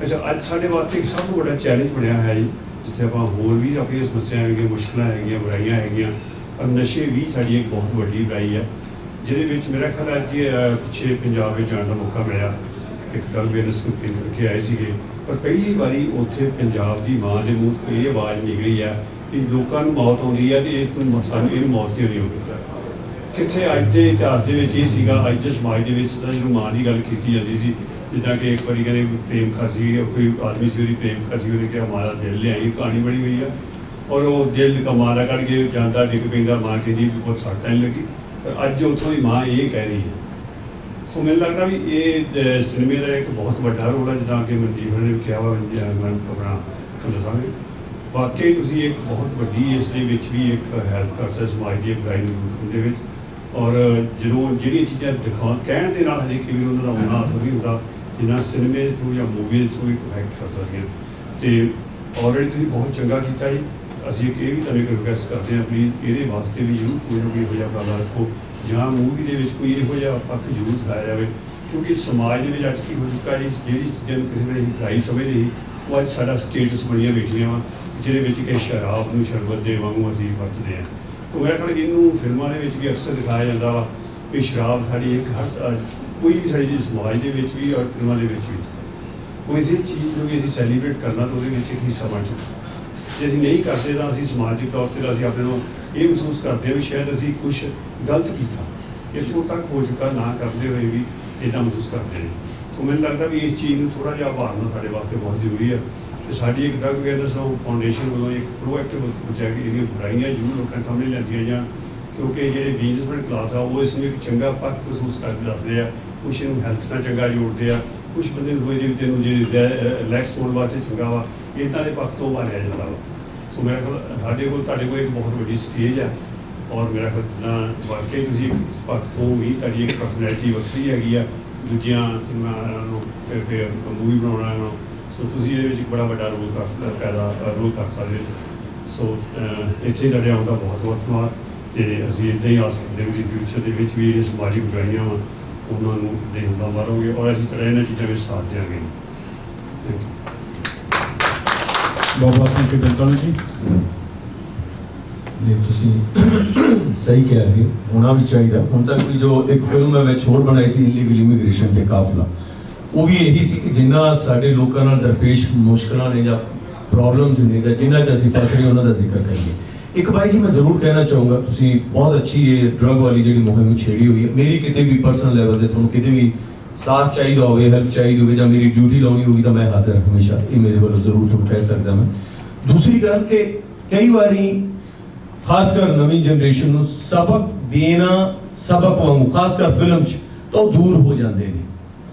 ਅੱਛਾ, ਅੱਜ ਸਾਡੇ ਵਾਸਤੇ ਇੱਕ ਸਭ ਤੋਂ ਵੱਡਾ ਚੈਲੰਜ ਬਣਿਆ ਹੈ ਜੀ, ਜਿੱਥੇ ਆਪਾਂ ਹੋਰ ਵੀ ਆਪਣੀਆਂ ਸਮੱਸਿਆਵਾਂ ਹੈਗੀਆਂ, ਮੁਸ਼ਕਲਾਂ ਹੈਗੀਆਂ, ਬੁਰਾਈਆਂ ਹੈਗੀਆਂ, ਪਰ ਨਸ਼ੇ ਵੀ ਸਾਡੀ ਇੱਕ ਬਹੁਤ ਵੱਡੀ ਬੁਰਾਈ ਹੈ, ਜਿਹਦੇ ਵਿੱਚ ਮੇਰਾ ਖਿਆਲ ਹੈ ਕਿ ਪਿੱਛੇ ਪੰਜਾਬ ਵਿੱਚ ਜਾਣ ਦਾ ਮੌਕਾ ਮਿਲਿਆ। ਇੱਕ ਡਰੱਗ ਅਵੇਅਰਨੈਸ ਕੈਂਪੇਨ ਕਰਕੇ ਆਏ ਸੀਗੇ, ਪਰ ਪਹਿਲੀ ਵਾਰੀ ਉੱਥੇ ਪੰਜਾਬ ਦੀ ਮਾਂ ਦੇ ਮੂੰਹ ਤੋਂ ਇਹ ਆਵਾਜ਼ ਨਿਕਲੀ ਹੈ ਕਿ ਲੋਕਾਂ ਨੂੰ ਮੌਤ ਆਉਂਦੀ ਹੈ ਤੇ ਸਾਨੂੰ ਇਹਨੂੰ ਮੌਤ ਕਿਉਂ ਨਹੀਂ ਆਉਂਦੀ। ਕਿੱਥੇ ਅੱਜ ਦੇ ਇਤਿਹਾਸ ਦੇ ਵਿੱਚ ਇਹ ਸੀਗਾ, ਅੱਜ ਦੇ ਸਮਾਜ ਦੇ ਵਿੱਚ ਜਦੋਂ ਮਾਂ ਦੀ ਗੱਲ ਕੀਤੀ ਜਾਂਦੀ ਸੀ, ਜਿੱਦਾਂ ਕਿ ਇੱਕ ਵਾਰੀ ਕਹਿੰਦੇ ਪ੍ਰੇਮ ਖਾਸੀ, ਕੋਈ ਆਦਮੀ ਸੀ ਉਹਦੀ ਪ੍ਰੇਮ ਖਾਸੀ, ਉਹਨੇ ਕਿਹਾ ਮਾਂ ਦਾ ਦਿਲ ਲਿਆਈ, ਕਹਾਣੀ ਬਣੀ ਹੋਈ ਆ। ਔਰ ਉਹ ਦਿਲ ਦਾ ਮਾਂ ਦਾ ਕੱਢ ਕੇ ਜਾਂਦਾ, ਡਿੱਗ ਪੈਂਦਾ, ਮਾਂ ਕਹਿੰਦੀ ਵੀ ਬਹੁਤ ਸੱਟ ਨਹੀਂ ਲੱਗੀ। ਪਰ ਅੱਜ ਉੱਥੋਂ ਦੀ ਮਾਂ ਇਹ ਕਹਿ ਰਹੀ ਹੈ। ਸੋ ਮੈਨੂੰ ਲੱਗਦਾ ਵੀ ਇਹ ਸਿਨੇਮੇ ਦਾ ਇੱਕ ਬਹੁਤ ਵੱਡਾ ਰੋਲ ਹੈ, ਜਿੱਦਾਂ ਕਿ ਮਨਦੀਪ ਨੇ ਵੀ ਕਿਹਾ ਵਾ ਆਪਣਾ ਦੱਸਾਂਗੇ। ਵਾਕਈ ਤੁਸੀਂ ਇੱਕ ਬਹੁਤ ਵੱਡੀ ਇਸ ਦੇ ਵਿੱਚ ਵੀ ਇੱਕ ਹੈਲਪ ਕਰ ਸਕਦੇ ਸਮਾਜ ਦੀ ਬੁਰਾਈ ਨੂੰ ਦੂਰ ਕਰਨ ਦੇ ਵਿੱਚ। ਔਰ ਜਦੋਂ ਜਿਹੜੀਆਂ ਚੀਜ਼ਾਂ ਕਹਿਣ ਦੇ ਨਾਲ ਹਜੇ ਕਿਵੇਂ ਉਹਨਾਂ ਦਾ ਉਨਾ ਅਸਰ ਨਹੀਂ ਹੁੰਦਾ ਜਿੰਨਾ ਸਿਨੇਮੇ ਥਰੂ ਜਾਂ ਮੂਵੀ ਥਰੂ ਇਫੈਕਟ ਕਰ ਸਕਦੀਆਂ। ਅਤੇ ਆਲਰੇਡੀ ਤੁਸੀਂ ਬਹੁਤ ਚੰਗਾ ਕੀਤਾ ਜੀ। ਅਸੀਂ ਇਹ ਵੀ ਤੁਹਾਨੂੰ ਰਿਕੁਐਸਟ ਕਰਦੇ ਹਾਂ, ਪਲੀਜ਼ ਇਹਦੇ ਵਾਸਤੇ ਵੀ ਜ਼ਰੂਰ ਕੋਈ ਨਾ ਕੋਈ ਇਹੋ ਜਿਹਾ ਉਪਰਾਲਾ ਰੱਖੋ ਜਾਂ ਮੂਵੀ ਦੇ ਵਿੱਚ ਕੋਈ ਇਹੋ ਜਿਹਾ ਪੱਖ ਜ਼ਰੂਰ ਦਿਖਾਇਆ ਜਾਵੇ, ਕਿਉਂਕਿ ਸਮਾਜ ਦੇ ਵਿੱਚ ਅੱਜ ਕੀ ਹੋ ਚੁੱਕਾ ਜੀ, ਜਿਹੜੀ ਚੀਜ਼ਾਂ ਨੂੰ ਕਿਸੇ ਨੇ ਅਸੀਂ ਬੁਰਾਈ ਸਮਝਦੇ ਸੀ, ਉਹ ਅੱਜ ਸਾਡਾ ਸਟੇਟਸ ਬਣੀਆਂ ਬੈਠੀਆਂ ਵਾ, ਜਿਹਦੇ ਵਿੱਚ ਕਿ ਸ਼ਰਾਬ ਨੂੰ ਸ਼ਰਬਤ ਦੇ ਵਾਂਗੂ ਅਸੀਂ ਵਰਤਦੇ ਹਾਂ। ਤਾਂ ਮੇਰਾ ਖਿਆਲ ਇਹਨੂੰ ਫਿਲਮਾਂ ਦੇ ਵਿੱਚ ਵੀ ਅਕਸਰ ਦਿਖਾਇਆ ਜਾਂਦਾ ਵਾ ਕਿ ਸ਼ਰਾਬ ਸਾਡੀ ਇੱਕ ਕੋਈ ਵੀ ਸਾਡੀ ਸਮਾਜ ਦੇ ਵਿੱਚ ਵੀ ਔਰ ਫਿਲਮਾਂ ਦੇ ਵਿੱਚ ਵੀ ਕੋਈ ਇਸ ਚੀਜ਼ ਨੂੰ ਵੀ ਅਸੀਂ ਸੈਲੀਬ੍ਰੇਟ ਕਰਨਾ ਤਾਂ ਉਹਦੇ ਵਿੱਚ ਇੱਕ ਹਿੱਸਾ ਬਣ ਚੁੱਕਾ। ਜੇ ਅਸੀਂ ਨਹੀਂ ਕਰਦੇ ਤਾਂ ਅਸੀਂ ਸਮਾਜਿਕ ਤੌਰ 'ਤੇ ਅਸੀਂ ਆਪਣੇ ਨੂੰ ਇਹ ਮਹਿਸੂਸ ਕਰਦੇ ਹਾਂ ਵੀ ਸ਼ਾਇਦ ਅਸੀਂ ਕੁਛ ਗਲਤ ਕੀਤਾ, ਇੱਥੋਂ ਤੱਕ ਹੋ ਚੁੱਕਾ, ਨਾ ਕਰਦੇ ਹੋਏ ਵੀ ਇੱਦਾਂ ਮਹਿਸੂਸ ਕਰਦੇ ਨੇ। ਸੋ ਮੈਨੂੰ ਲੱਗਦਾ ਵੀ ਇਸ ਚੀਜ਼ ਨੂੰ ਥੋੜ੍ਹਾ ਜਿਹਾ ਉਭਾਰਨਾ ਸਾਡੇ ਵਾਸਤੇ ਬਹੁਤ ਜ਼ਰੂਰੀ ਹੈ। ਅਤੇ ਸਾਡੀ ਇੱਕ ਡਰੱਗ ਅਵੇਅਰਨੈਸ ਫਾਊਂਡੇਸ਼ਨ ਵੱਲੋਂ ਇੱਕ ਪ੍ਰੋਐਕਟਿਵ ਪ੍ਰੋਜੈਕਟ ਇਹਦੀਆਂ ਬੁਰਾਈਆਂ ਜ਼ਰੂਰ ਲੋਕਾਂ ਸਾਹਮਣੇ ਲਿਆਂਦੀਆਂ ਜਾਣ, ਕਿਉਂਕਿ ਜਿਹੜੇ ਬਿਜ਼ਨਸਮੈਨ ਕਲਾਸ ਆ ਉਹ ਇਸ ਨੂੰ ਇੱਕ ਚੰਗਾ ਪੱਖ ਮਹਿਸੂਸ ਕਰਦੇ ਦੱਸਦੇ ਆ, ਕੁਛ ਇਹਨੂੰ ਹੈਲਥ ਨਾਲ ਚੰਗਾ ਜੋੜਦੇ ਆ, ਕੁਛ ਬੰਦੇ ਨੂੰ ਇਹਦੇ ਵਿੱਚ ਇਹਨੂੰ ਜਿਹੜੇ ਰਿਲੈਕਸ ਹੋਣ ਵਾਸਤੇ ਚੰਗਾ ਵਾ, ਇੱਦਾਂ ਦੇ ਪੱਖ ਤੋਂ ਉਭਾਰਿਆ ਜਾਂਦਾ ਵਾ। ਸੋ ਮੇਰਾ ਖਿਆਲ ਸਾਡੇ ਕੋਲ ਤੁਹਾਡੇ ਕੋਲ ਇੱਕ ਬਹੁਤ ਵੱਡੀ ਸਟੇਜ ਹੈ, ਔਰ ਮੇਰਾ ਖਿਆਲ ਜਿੱਦਾਂ ਵਾਕਈ ਤੁਸੀਂ ਇਸ ਪੱਖ ਤੋਂ ਵੀ ਤੁਹਾਡੀ ਇੱਕ ਪਰਸਨੈਲਿਟੀ ਵੱਖਰੀ ਹੈਗੀ ਆ ਦੂਜੀਆਂ ਸਿਨੇਮਾ ਨੂੰ ਫਿਰ ਮੂਵੀ ਬਣਾਉਣਾ ਨੂੰ। ਸੋ ਤੁਸੀਂ ਇਹਦੇ ਵਿੱਚ ਬੜਾ ਵੱਡਾ ਰੋਲ ਕਰ ਸਕਦੇ ਹੋ। ਸੋ ਇੱਥੇ ਤੁਹਾਡੇ ਆਉਣ ਦਾ ਬਹੁਤ ਬਹੁਤ ਧੰਨਵਾਦ, ਅਤੇ ਅਸੀਂ ਇੱਦਾਂ ਹੀ ਆ ਸਕਦੇ ਹਾਂ ਕਿ ਫਿਊਚਰ ਦੇ ਵਿੱਚ ਵੀ ਇਹ ਸਮਾਜਿਕ ਬੁਰਾਈਆਂ ਵਾ ਉਹਨਾਂ ਨੂੰ ਇੱਦਾਂ ਹੀ ਹੁੰਦਾ ਮਾਰੋਗੇ, ਔਰ ਅਸੀਂ ਤੁਹਾਡਾ ਇਹਨਾਂ ਚੀਜ਼ਾਂ ਵਿੱਚ ਸਾਥ ਦਿਆਂਗੇ। Thank you. ਬਹੁਤ ਬਹੁਤ ਥੈਂਕ ਯੂ ਬਿਲ ਕਾਲੋਂ ਜੀ। ਨਹੀਂ ਤੁਸੀਂ ਸਹੀ ਕਿਹਾ ਹੈ, ਹੋਣਾ ਵੀ ਚਾਹੀਦਾ। ਹੁਣ ਤੱਕ ਵੀ ਜੋ ਇੱਕ ਫਿਲਮ ਮੈਂ ਵਿੱਚ ਹੋਰ ਬਣਾਈ ਸੀ ਇਲੀਗਲ ਇਮੀਗ੍ਰੇਸ਼ਨ ਤੇ ਕਾਫਲਾ, ਉਹ ਵੀ ਇਹੀ ਸੀ ਕਿ ਜਿੰਨਾ ਸਾਡੇ ਲੋਕਾਂ ਨਾਲ ਦਰਪੇਸ਼ ਮੁਸ਼ਕਲਾਂ ਨੇ ਜਾਂ ਪ੍ਰੋਬਲਮਸ ਨੇ ਜਾਂ ਜਿੰਨਾ 'ਚ ਅਸੀਂ ਫਸ ਰਹੇ ਉਹਨਾਂ ਦਾ ਜ਼ਿਕਰ ਕਰੀਏ। ਇੱਕ ਭਾਈ ਜੀ ਮੈਂ ਜ਼ਰੂਰ ਕਹਿਣਾ ਚਾਹੂੰਗਾ, ਤੁਸੀਂ ਬਹੁਤ ਅੱਛੀ ਇਹ ਡਰੱਗ ਵਾਲੀ ਜਿਹੜੀ ਮੁਹਿੰਮ ਛੇੜੀ ਹੋਈ ਹੈ। ਮੇਰੀ ਕਿਤੇ ਵੀ ਪਰਸਨਲ ਲੈਵਲ ਤੇ ਤੁਹਾਨੂੰ ਕਿਤੇ ਵੀ ਸਾਥ ਚਾਹੀਦਾ ਹੋਵੇ, ਹੈਲਪ ਚਾਹੀਦੀ ਹੋਵੇ ਜਾਂ ਮੇਰੀ ਡਿਊਟੀ ਲਾਉਣੀ ਹੋਵੇ ਤਾਂ ਮੈਂ ਹਾਜ਼ਰ ਹਮੇਸ਼ਾ, ਇਹ ਮੇਰੇ ਵੱਲੋਂ ਜ਼ਰੂਰ ਤੁਹਾਨੂੰ ਕਹਿ ਸਕਦਾ ਮੈਂ। ਦੂਸਰੀ ਗੱਲ ਕਿ ਕਈ ਵਾਰੀ ਖਾਸ ਕਰ ਨਵੀਂ ਜਨਰੇਸ਼ਨ ਨੂੰ ਸਬਕ ਦੇਣਾ, ਸਬਕ ਵਾਂਗੂ ਖਾਸ ਕਰ ਫਿਲਮ 'ਚ ਤਾਂ ਉਹ ਦੂਰ ਹੋ ਜਾਂਦੇ ਨੇ।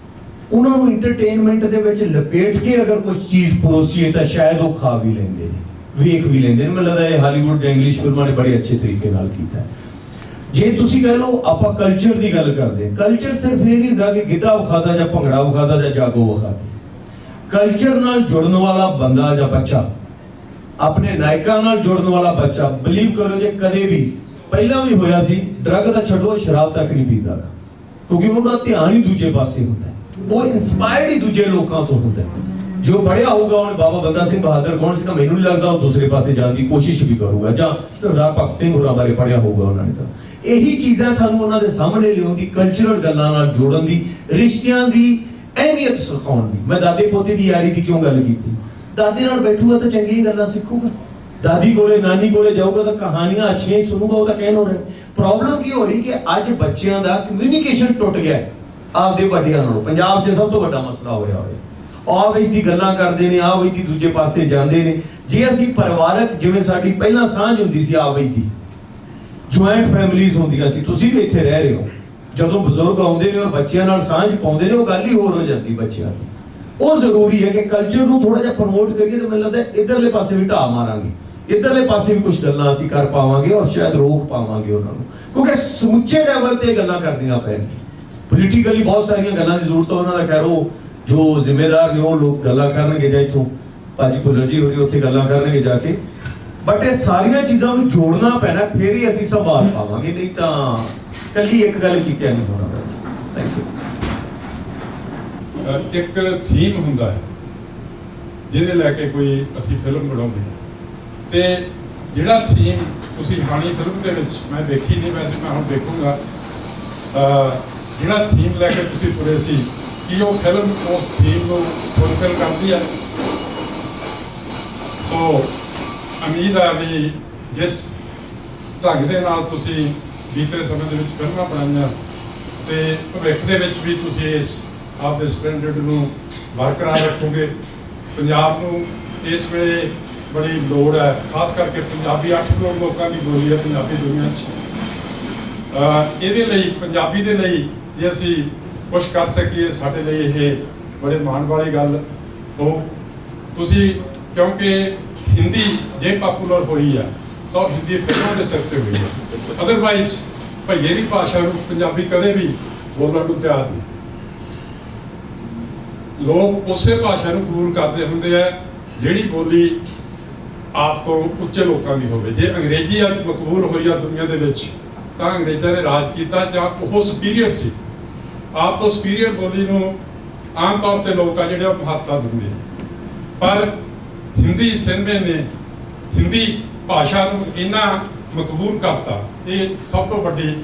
ਉਹਨਾਂ ਨੂੰ ਇੰਟਰਟੇਨਮੈਂਟ ਦੇ ਵਿੱਚ ਲਪੇਟ ਕੇ ਅਗਰ ਕੁਝ ਚੀਜ਼ ਪਰੋਸੀਏ ਤਾਂ ਸ਼ਾਇਦ ਉਹ ਖਾ ਵੀ ਲੈਂਦੇ ਨੇ, ਵੇਖ ਵੀ ਲੈਂਦੇ ਨੇ। ਮੈਨੂੰ ਲੱਗਦਾ ਇਹ ਹਾਲੀਵੁੱਡ ਜਾਂ ਇੰਗਲਿਸ਼ ਫਿਲਮਾਂ ਨੇ ਬੜੇ ਅੱਛੇ ਤਰੀਕੇ ਨਾਲ ਕੀਤਾ ਹੈ। ਜੇ ਤੁਸੀਂ ਕਹਿ ਲਓ ਆਪਾਂ ਕਲਚਰ ਦੀ ਗੱਲ ਕਰਦੇ, ਕਲਚਰ ਸਿਰਫ ਇਹ ਨਹੀਂ ਹੁੰਦਾ ਕਿ ਗਿੱਧਾ ਵਿਖਾਦਾ ਜਾਂ ਭੰਗੜਾ ਵਿਖਾਦਾ ਜਾਂ ਜਾਗੋ ਵਿਖਾਦੀ। ਕਲਚਰ ਨਾਲ ਜੁੜਨ ਵਾਲਾ ਬੰਦਾ ਜਾਂ ਬੱਚਾ, ਆਪਣੇ ਨਾਇਕਾਂ ਨਾਲ ਜੁੜਨ ਵਾਲਾ ਬੱਚਾ, ਬਲੀਵ ਕਰੋ ਜੇ ਕਦੇ ਵੀ ਪਹਿਲਾਂ ਵੀ ਹੋਇਆ ਸੀ, ਡਰੱਗ ਤਾਂ ਛੱਡੋ ਸ਼ਰਾਬ ਤੱਕ ਨਹੀਂ ਪੀਂਦਾ, ਕਿਉਂਕਿ ਉਹਦਾ ਧਿਆਨ ਹੀ ਦੂਜੇ ਪਾਸੇ ਹੁੰਦਾ, ਉਹ ਇਨਸਪਾਇਰਡ ਹੀ ਦੂਜੇ ਲੋਕਾਂ ਤੋਂ ਹੁੰਦਾ। ਜੋ ਪੜਿਆ ਹੋਊਗਾ ਉਹਨੇ ਬਾਬਾ ਬੰਦਾ ਸਿੰਘ ਬਹਾਦਰ ਕੌਣ ਸੀ ਤਾਂ ਮੈਨੂੰ ਨਹੀਂ ਲੱਗਦਾ ਉਹ ਦੂਸਰੇ ਪਾਸੇ ਜਾਣ ਦੀ ਕੋਸ਼ਿਸ਼ ਵੀ ਕਰੂਗਾ, ਜਾਂ ਸਰਦਾਰ ਭਗਤ ਸਿੰਘ ਹੋਰਾਂ ਬਾਰੇ ਪੜਿਆ ਹੋਊਗਾ ਉਹਨਾਂ ਨੇ। ਤਾਂ ਇਹੀ ਚੀਜ਼ਾਂ ਸਾਨੂੰ ਉਹਨਾਂ ਦੇ ਸਾਹਮਣੇ ਲਿਆਉਣ ਦੀ, ਕਲਚਰਲ ਗੱਲਾਂ ਨਾਲ ਜੋੜਨ ਦੀ, ਰਿਸ਼ਤਿਆਂ ਦੀ ਅਹਿਮੀਅਤ ਸਿਖਾਉਣ ਦੀ। ਮੈਂ ਦਾਦੇ ਪੋਤੇ ਦੀ ਯਾਰੀ ਦੀ ਕਿਉਂ ਗੱਲ ਕੀਤੀ? ਦਾਦੇ ਨਾਲ ਬੈਠੂਗਾ ਤਾਂ ਚੰਗੀਆਂ ਗੱਲਾਂ ਸਿੱਖੂਗਾ, ਦਾਦੀ ਕੋਲੇ ਨਾਨੀ ਕੋਲੇ ਜਾਊਗਾ ਤਾਂ ਕਹਾਣੀਆਂ ਅੱਛੀਆਂ ਹੀ ਸੁਣੂਗਾ। ਉਹ ਤਾਂ ਕਹਿਣ ਹੋ ਰਿਹਾ ਪ੍ਰੋਬਲਮ ਕੀ ਹੋ ਰਹੀ ਕਿ ਅੱਜ ਬੱਚਿਆਂ ਦਾ ਕਮਿਊਨੀਕੇਸ਼ਨ ਟੁੱਟ ਗਿਆ ਆਪਦੇ ਵੱਡਿਆਂ ਨਾਲੋਂ। ਪੰਜਾਬ 'ਚ ਸਭ ਤੋਂ ਵੱਡਾ ਮਸਲਾ ਹੋਇਆ ਹੋਇਆ, ਆਹ ਵਿੱਚ ਦੀ ਗੱਲਾਂ ਕਰਦੇ ਨੇ, ਆਹ ਵਿੱਚ ਦੀ ਦੂਜੇ ਪਾਸੇ ਜਾਂਦੇ ਨੇ। ਜੇ ਅਸੀਂ ਪਰਿਵਾਰਕ, ਜਿਵੇਂ ਸਾਡੀ ਪਹਿਲਾਂ ਸਾਂਝ ਹੁੰਦੀ ਸੀ, ਆਹ ਵਿੱਚ ਦੀ ਜੁਆਇੰਟ ਫੈਮਿਲੀਜ਼ ਹੁੰਦੀਆਂ ਸੀ, ਤੁਸੀਂ ਵੀ ਇੱਥੇ ਰਹਿ ਰਹੇ ਹੋ, ਜਦੋਂ ਬਜ਼ੁਰਗ ਆਉਂਦੇ ਨੇ ਔਰ ਬੱਚਿਆਂ ਨਾਲ ਸਾਂਝ ਪਾਉਂਦੇ ਨੇ, ਉਹ ਗੱਲ ਹੀ ਹੋਰ ਹੋ ਜਾਂਦੀ ਬੱਚਿਆਂ ਦੀ। ਉਹ ਜ਼ਰੂਰੀ ਹੈ ਕਿ ਕਲਚਰ ਨੂੰ ਥੋੜਾ ਜਿਹਾ ਪ੍ਰਮੋਟ ਕਰੀਏ, ਤਾਂ ਮੈਨੂੰ ਲੱਗਦਾ ਇਧਰਲੇ ਪਾਸੇ ਵੀ ਢਾਹ ਮਾਰਾਂਗੇ, ਇਧਰਲੇ ਪਾਸੇ ਵੀ ਕੁਝ ਗੱਲਾਂ ਅਸੀਂ ਕਰ ਪਾਵਾਂਗੇ ਔਰ ਸ਼ਾਇਦ ਰੋਕ ਪਾਵਾਂਗੇ ਉਹਨਾਂ ਨੂੰ, ਕਿਉਂਕਿ ਸਮੁੱਚੇ ਲੈਵਲ ਤੇ ਗੱਲਾਂ ਕਰਨੀਆਂ ਪੈਣਗੀਆਂ। ਪੋਲੀਟੀਕਲੀ ਬਹੁਤ ਸਾਰੀਆਂ ਗੱਲਾਂ ਦੀ ਜ਼ਰੂਰਤ ਹੈ, ਉਹਨਾਂ ਦਾ ਖੈਰ ਉਹ ਜੋ ਜ਼ਿੰਮੇਦਾਰ ਨੇ ਉਹ ਲੋਕ ਗੱਲਾਂ ਕਰਨਗੇ, ਜਾਂ ਇੱਥੋਂ ਭਾਜੀ ਭੁੱਲਰ ਜੀ ਹੋਰੀ ਉੱਥੇ ਗੱਲਾਂ ਕਰਨਗੇ ਜਾ ਕੇ, ਬਟ ਇਹ ਸਾਰੀਆਂ ਚੀਜ਼ਾਂ ਨੂੰ ਜੋੜਨਾ ਪੈਣਾ, ਫਿਰ ਹੀ ਅਸੀਂ ਸੰਭਾਲ ਪਾਵਾਂਗੇ, ਨਹੀਂ ਤਾਂ ਕੱਲੀ ਇੱਕ ਗੱਲ ਕੀਤੀ ਨਹੀਂ ਹੋਣਾ। Thank you. ਇੱਕ ਥੀਮ ਹੁੰਦਾ ਹੈ ਜਿਹਦੇ ਲੈ ਕੇ ਕੋਈ ਅਸੀਂ ਫਿਲਮ ਬਣਾਉਂਦੇ ਹਾਂ, ਤੇ ਜਿਹੜਾ ਥੀਮ ਤੁਸੀਂ ਹਾਣੀ ਫਿਲਮ ਦੇ ਵਿੱਚ ਮੈਂ ਦੇਖੀ ਨਹੀਂ, ਵੈਸੇ ਮੈਂ ਹੁਣ ਦੇਖੂੰਗਾ, ਜਿਹੜਾ ਥੀਮ ਲੈ ਕੇ ਤੁਸੀਂ ਤੁਰੇ ਸੀ, ਕੀ ਉਹ ਫਿਲਮ ਉਸ ਥੀਮ ਨੂੰ ਫੁਲਫਿਲ ਕਰਦੀ ਹੈ? ਸੋ ਉਮੀਦ ਹੈ ਵੀ ਜਿਸ ਢੰਗ ਦੇ ਨਾਲ ਤੁਸੀਂ ਬੀਤੇ ਸਮੇਂ ਦੇ ਵਿੱਚ ਫਿਲਮਾਂ ਬਣਾਈਆਂ ਤੇ ਭਵਿੱਖ ਦੇ ਵਿੱਚ ਵੀ ਤੁਸੀਂ ਇਸ ਆਪਦੇ ਸਟੈਂਡਰਡ ਨੂੰ ਬਰਕਰਾਰ ਰੱਖੋਗੇ। ਪੰਜਾਬ ਨੂੰ ਇਸ ਵੇਲੇ ਬੜੀ ਲੋੜ ਹੈ, ਖਾਸ ਕਰਕੇ ਪੰਜਾਬੀ 8 ਕਰੋੜ ਲੋਕਾਂ ਦੀ ਬੋਲੀ ਹੈ ਪੰਜਾਬੀ ਦੁਨੀਆ 'ਚ। ਇਹਦੇ ਲਈ, ਪੰਜਾਬੀ ਦੇ ਲਈ ਜੇ ਅਸੀਂ ਕੁਛ ਕਰ ਸਕੀਏ, ਸਾਡੇ ਲਈ ਇਹ ਬੜੇ ਮਾਣ ਵਾਲੀ ਗੱਲ ਹੋ। ਤੁਸੀਂ ਕਿਉਂਕਿ ਹਿੰਦੀ ਜੇ ਪਾਪੂਲਰ ਹੋਈ ਹੈ ਤਾਂ ਹਿੰਦੀ ਫਿਲਮਾਂ ਦੇ ਸਿਰ ਤੇ ਹੋਈ ਹੈ, ਅਦਰਵਾਈਜ਼ ਭਈਏ ਦੀ ਭਾਸ਼ਾ ਨੂੰ ਪੰਜਾਬੀ ਕਦੇ ਵੀ ਬੋਲਣ ਨੂੰ ਤਿਆਰ ਨਹੀਂ। ਲੋਕ ਉਸੇ ਭਾਸ਼ਾ ਨੂੰ ਕਬੂਲ ਕਰਦੇ ਹੁੰਦੇ ਆ ਜਿਹੜੀ ਬੋਲੀ ਆਪ ਤੋਂ ਉੱਚੇ ਲੋਕਾਂ ਦੀ ਹੋਵੇ। ਜੇ ਅੰਗਰੇਜ਼ੀ ਅੱਜ ਮਕਬੂਲ ਹੋਈ ਆ ਦੁਨੀਆ ਦੇ ਵਿੱਚ ਤਾਂ ਅੰਗਰੇਜ਼ਾਂ ਨੇ ਰਾਜ ਕੀਤਾ ਜਾਂ ਉਹ ਸੁਪੀਰੀਅਰ ਸੀ। ਆਪ ਤੋਂ ਸੁਪੀਰੀਅਰ ਬੋਲੀ ਨੂੰ ਆਮ ਤੌਰ ਤੇ ਲੋਕ ਆ ਜਿਹੜੇ ਮਹੱਤਤਾ ਦਿੰਦੇ ਆ, ਪਰ ਹਿੰਦੀ ਸਿਨੇਮੇ ਨੇ ਹਿੰਦੀ ਭਾਸ਼ਾ ਨੂੰ ਇੰਨਾ ਮਕਬੂਲ ਕਰਤਾ। ਇਹ ਸਭ ਤੋਂ ਵੱਡੀ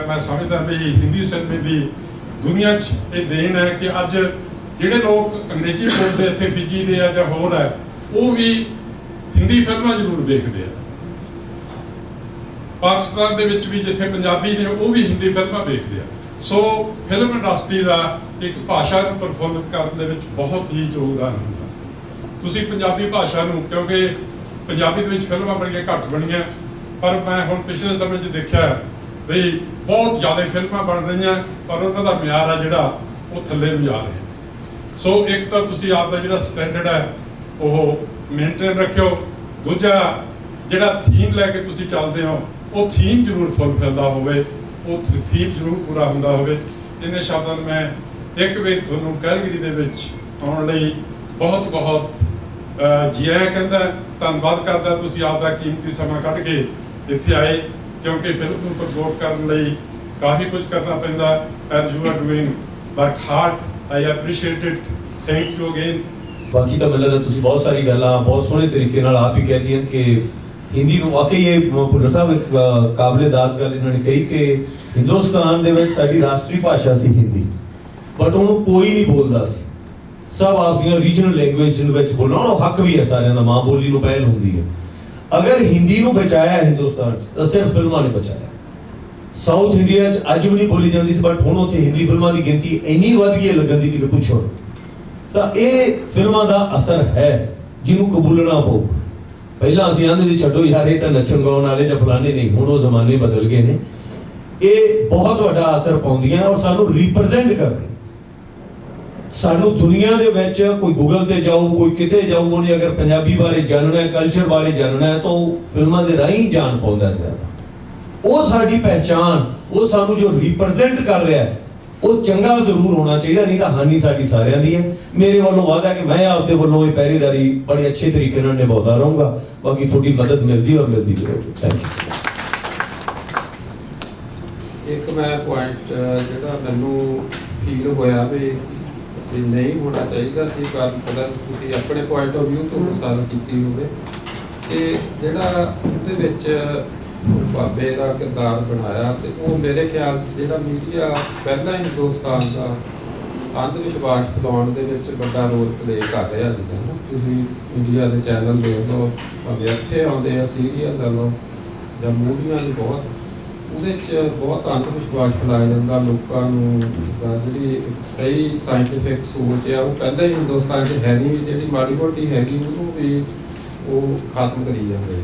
ਮੈਂ ਸਮਝਦਾ ਵੀ ਹਿੰਦੀ ਸਿਨੇਮੇ ਦੀ ਦੁਨੀਆ 'ਚ ਇਹ ਦੇਣ ਹੈ ਕਿ ਅੱਜ ਜਿਹੜੇ ਲੋਕ ਅੰਗਰੇਜ਼ੀ ਬੋਲਦੇ ਇੱਥੇ ਫਿਜੀ ਦੇ ਆ ਜਾਂ ਹੋਰ ਹੈ, ਉਹ ਵੀ ਹਿੰਦੀ ਫਿਲਮਾਂ ਜ਼ਰੂਰ ਵੇਖਦੇ ਆ। ਪਾਕਿਸਤਾਨ ਦੇ ਵਿੱਚ ਵੀ ਜਿੱਥੇ ਪੰਜਾਬੀ ਨੇ ਉਹ ਵੀ ਹਿੰਦੀ ਫਿਲਮਾਂ ਵੇਖਦੇ ਆ। ਸੋ ਫਿਲਮ ਇੰਡਸਟਰੀ ਦਾ ਇੱਕ ਭਾਸ਼ਾ ਨੂੰ ਪ੍ਰਫੁੱਲਿਤ ਕਰਨ ਦੇ ਵਿੱਚ ਬਹੁਤ ਹੀ ਯੋਗਦਾਨ ਹੁੰਦਾ। ਤੁਸੀਂ ਪੰਜਾਬੀ ਭਾਸ਼ਾ ਨੂੰ, ਕਿਉਂਕਿ ਪੰਜਾਬੀ ਦੇ ਵਿੱਚ ਫਿਲਮਾਂ ਬੜੀਆਂ ਘੱਟ ਬਣੀਆਂ, ਪਰ ਮੈਂ ਹੁਣ ਪਿਛਲੇ ਸਮੇਂ 'ਚ ਦੇਖਿਆ ਵੀ ਬਹੁਤ ਜ਼ਿਆਦਾ ਫਿਲਮਾਂ ਬਣ ਰਹੀਆਂ, ਪਰ ਉਹਨਾਂ ਦਾ ਮਿਆਰ ਆ ਜਿਹੜਾ ਉਹ ਥੱਲੇ ਨੂੰ ਜਾ ਰਿਹਾ। ਸੋ ਇੱਕ ਤਾਂ ਤੁਸੀਂ ਆਪ ਦਾ ਜਿਹੜਾ ਸਟੈਂਡਰਡ ਹੈ ਉਹ ਮੇਨਟੇਨ ਰੱਖਿਓ, ਦੂਜਾ ਜਿਹੜਾ ਥੀਮ ਲੈ ਕੇ ਤੁਸੀਂ ਚੱਲਦੇ ਹੋ ਉਹ ਥੀਮ ਜ਼ਰੂਰ ਫੁੱਲਫਿਲਦਾ ਹੋਵੇ, ਉਹ ਥੀਮ ਜ਼ਰੂਰ ਪੂਰਾ ਹੁੰਦਾ ਹੋਵੇ। ਇਹਨੇ ਸ਼ਬਦਾਂ ਨੂੰ ਮੈਂ ਇੱਕ ਵਾਰ ਤੁਹਾਨੂੰ ਕੈਲਗਰੀ ਦੇ ਵਿੱਚ ਆਉਣ ਲਈ ਬਹੁਤ ਬਹੁਤ ਜੀ ਆਇਆਂ ਕਹਿੰਦਾ, ਧੰਨਵਾਦ ਕਰਦਾ। ਤੁਸੀਂ ਆਪ ਦਾ ਕੀਮਤੀ ਸਮਾਂ ਕੱਢ ਕੇ ਇੱਥੇ ਆਏ, ਕਿਉਂਕਿ ਫਿਲਮ ਨੂੰ ਪ੍ਰਮੋਟ ਕਰਨ ਲਈ ਕਾਫੀ ਕੁਝ ਕਰਨਾ ਪੈਂਦਾ। As you are doing work hard, I appreciate it, thank you again. ਬਾਕੀ ਤਾਂ ਮੈਨੂੰ ਲੱਗਦਾ ਤੁਸੀਂ ਬਹੁਤ ਸਾਰੀ ਗੱਲਾਂ ਬਹੁਤ ਸੋਹਣੇ ਤਰੀਕੇ ਨਾਲ ਆਪ ਹੀ ਕਹਿ ਦਿੱਤੀਆਂ ਕਿ ਹਿੰਦੀ ਨੂੰ ਵਾਕਈ ਇਹ ਭੁੱਲਰ ਸਾਹਿਬ ਇੱਕ ਕਾਬਲੇ-ਦਾਦ ਗੱਲ ਇਹਨਾਂ ਨੇ ਕਹੀ ਕਿ ਹਿੰਦੁਸਤਾਨ ਦੇ ਵਿੱਚ ਸਾਡੀ ਰਾਸ਼ਟਰੀ ਭਾਸ਼ਾ ਸੀ ਹਿੰਦੀ, ਬਟ ਉਹਨੂੰ ਕੋਈ ਨਹੀਂ ਬੋਲਦਾ ਸੀ। ਸਭ ਆਪਦੀਆਂ ਰੀਜਨਲ ਲੈਂਗੁਏਜ ਦੇ ਵਿੱਚ ਬੋਲਣਾ, ਉਹ ਹੱਕ ਵੀ ਹੈ ਸਾਰਿਆਂ ਦਾ, ਮਾਂ ਬੋਲੀ ਨੂੰ ਪਹਿਲ ਹੁੰਦੀ ਹੈ। ਅਗਰ ਹਿੰਦੀ ਨੂੰ ਬਚਾਇਆ ਹਿੰਦੁਸਤਾਨ 'ਚ ਤਾਂ ਸਿਰਫ ਫਿਲਮਾਂ ਨੇ ਬਚਾਇਆ। ਸਾਊਥ ਇੰਡੀਆ 'ਚ ਅੱਜ ਵੀ ਨਹੀਂ ਬੋਲੀ ਜਾਂਦੀ ਸੀ, ਬਟ ਹੁਣ ਉੱਥੇ ਹਿੰਦੀ ਫਿਲਮਾਂ ਦੀ ਗਿਣਤੀ ਇੰਨੀ ਵੱਧ ਗਈ ਹੈ ਲੱਗਣ ਦੀ ਕਿ ਪੁੱਛੋ। ਤਾਂ ਇਹ ਫਿਲਮਾਂ ਦਾ ਅਸਰ ਹੈ ਜਿਹਨੂੰ ਕਬੂਲਣਾ ਪਊਗਾ। ਪਹਿਲਾਂ ਅਸੀਂ ਆਂਦੇ ਸੀ ਛੱਡੋ ਯਾਰ ਇਹ ਤਾਂ ਨੱਚਣ ਗਾਉਣ ਵਾਲੇ ਜਾਂ ਫਲਾਣੇ ਨਹੀਂ, ਹੁਣ ਉਹ ਜ਼ਮਾਨੇ ਬਦਲ ਗਏ ਨੇ। ਇਹ ਬਹੁਤ ਵੱਡਾ ਅਸਰ ਪਾਉਂਦੀਆਂ ਔਰ ਸਾਨੂੰ ਰਿਪਰੈਜ਼ੈਂਟ ਕਰਦੇ। ਸਾਨੂੰ ਦੁਨੀਆ ਦੇ ਵਿੱਚ ਕੋਈ ਗੂਗਲ ਤੇ ਜਾਊ, ਕੋਈ ਕਿਤੇ ਜਾਊ, ਉਹਨੇ ਅਗਰ ਪੰਜਾਬੀ ਬਾਰੇ ਜਾਣਨਾ ਹੈ, ਕਲਚਰ ਬਾਰੇ ਜਾਣਨਾ ਹੈ ਤਾਂ ਉਹ ਫਿਲਮਾਂ ਦੇ ਰਾਹੀਂ ਜਾਣ ਪਾਉਂਦਾ ਜ਼ਿਆਦਾ। ਉਹ ਸਾਡੀ ਪਹਿਚਾਨ, ਉਹ ਸਾਨੂੰ ਜੋ ਰਿਪਰੈਜ਼ੈਂਟ ਕਰ ਰਿਹਾ ਹੈ ਉਹ ਚੰਗਾ ਜ਼ਰੂਰ ਹੋਣਾ ਚਾਹੀਦਾ, ਨਹੀਂ ਤਾਂ ਹਾਨੀ ਸਾਡੀ ਸਾਰਿਆਂ ਦੀ ਹੈ। ਮੇਰੇ ਵੱਲੋਂ ਵਾਅਦਾ ਕਿ ਮੈਂ ਆਪਦੇ ਵੱਲੋਂ ਇਹ ਪਹਿਰੇਦਾਰੀ ਬੜੇ ਅੱਛੇ ਤਰੀਕੇ ਨਾਲ ਨਿਭਾਉਂਦਾ ਰਹੂੰਗਾ। ਬਾਕੀ ਤੁਹਾਡੀ ਮਦਦ ਮਿਲਦੀ ਔਰ ਮਿਲਦੀ ਰਹੇਗੀ। Thank you. ਇੱਕ ਮੈਂ ਪੁਆਇੰਟ ਜਿਹੜਾ ਮੈਨੂੰ ਫੀਲ ਹੋਇਆ ਵੀ ਨਹੀਂ ਹੋਣਾ ਚਾਹੀਦਾ ਸੀ, ਪਰ ਪਤਾ ਤੁਸੀਂ ਆਪਣੇ ਪੁਆਇੰਟ ਆਫ ਵਿਊ ਤੋਂ ਸਾਲ ਕੀਤੀ ਹੋਵੇ, ਤੇ ਜਿਹੜਾ ਉਹਦੇ ਵਿੱਚ ਬਾਬੇ ਦਾ ਕਿਰਦਾਰ ਬਣਾਇਆ, ਤੇ ਉਹ ਮੇਰੇ ਖਿਆਲ 'ਚ ਜਿਹੜਾ ਮੀਡੀਆ ਪਹਿਲਾਂ ਹੀ ਹਿੰਦੁਸਤਾਨ ਦਾ ਅੰਧ ਵਿਸ਼ਵਾਸ ਫੈਲਾਉਣ ਦੇ ਵਿੱਚ ਵੱਡਾ ਰੋਲ ਪਲੇ ਕਰ ਰਿਹਾ। ਜਿੱਦਾਂ ਨਾ ਤੁਸੀਂ ਇੰਡੀਆ ਦੇ ਚੈਨਲ ਦੇਖ ਲਓ, ਭਾਵੇਂ ਇੱਥੇ ਆਉਂਦੇ ਆ ਸੀਰੀਅਲ ਲੈ ਲਓ ਜਾਂ ਮੂਵੀਆਂ ਵੀ ਬਹੁਤ, ਉਹਦੇ 'ਚ ਬਹੁਤ ਅੰਧ ਵਿਸ਼ਵਾਸ ਫੈਲਾਇਆ ਜਾਂਦਾ ਲੋਕਾਂ ਨੂੰ। ਜਿਹੜੀ ਸਹੀ ਸਾਇੰਟੀਫਿਕ ਸੋਚ ਆ ਉਹ ਪਹਿਲਾਂ ਹੀ ਹਿੰਦੁਸਤਾਨ 'ਚ ਹੈ ਨਹੀਂ, ਜਿਹੜੀ ਮਾੜੀ ਮੋਟੀ ਹੈਗੀ ਉਹਨੂੰ ਵੀ ਉਹ ਖਤਮ ਕਰੀ ਜਾਂਦੇ।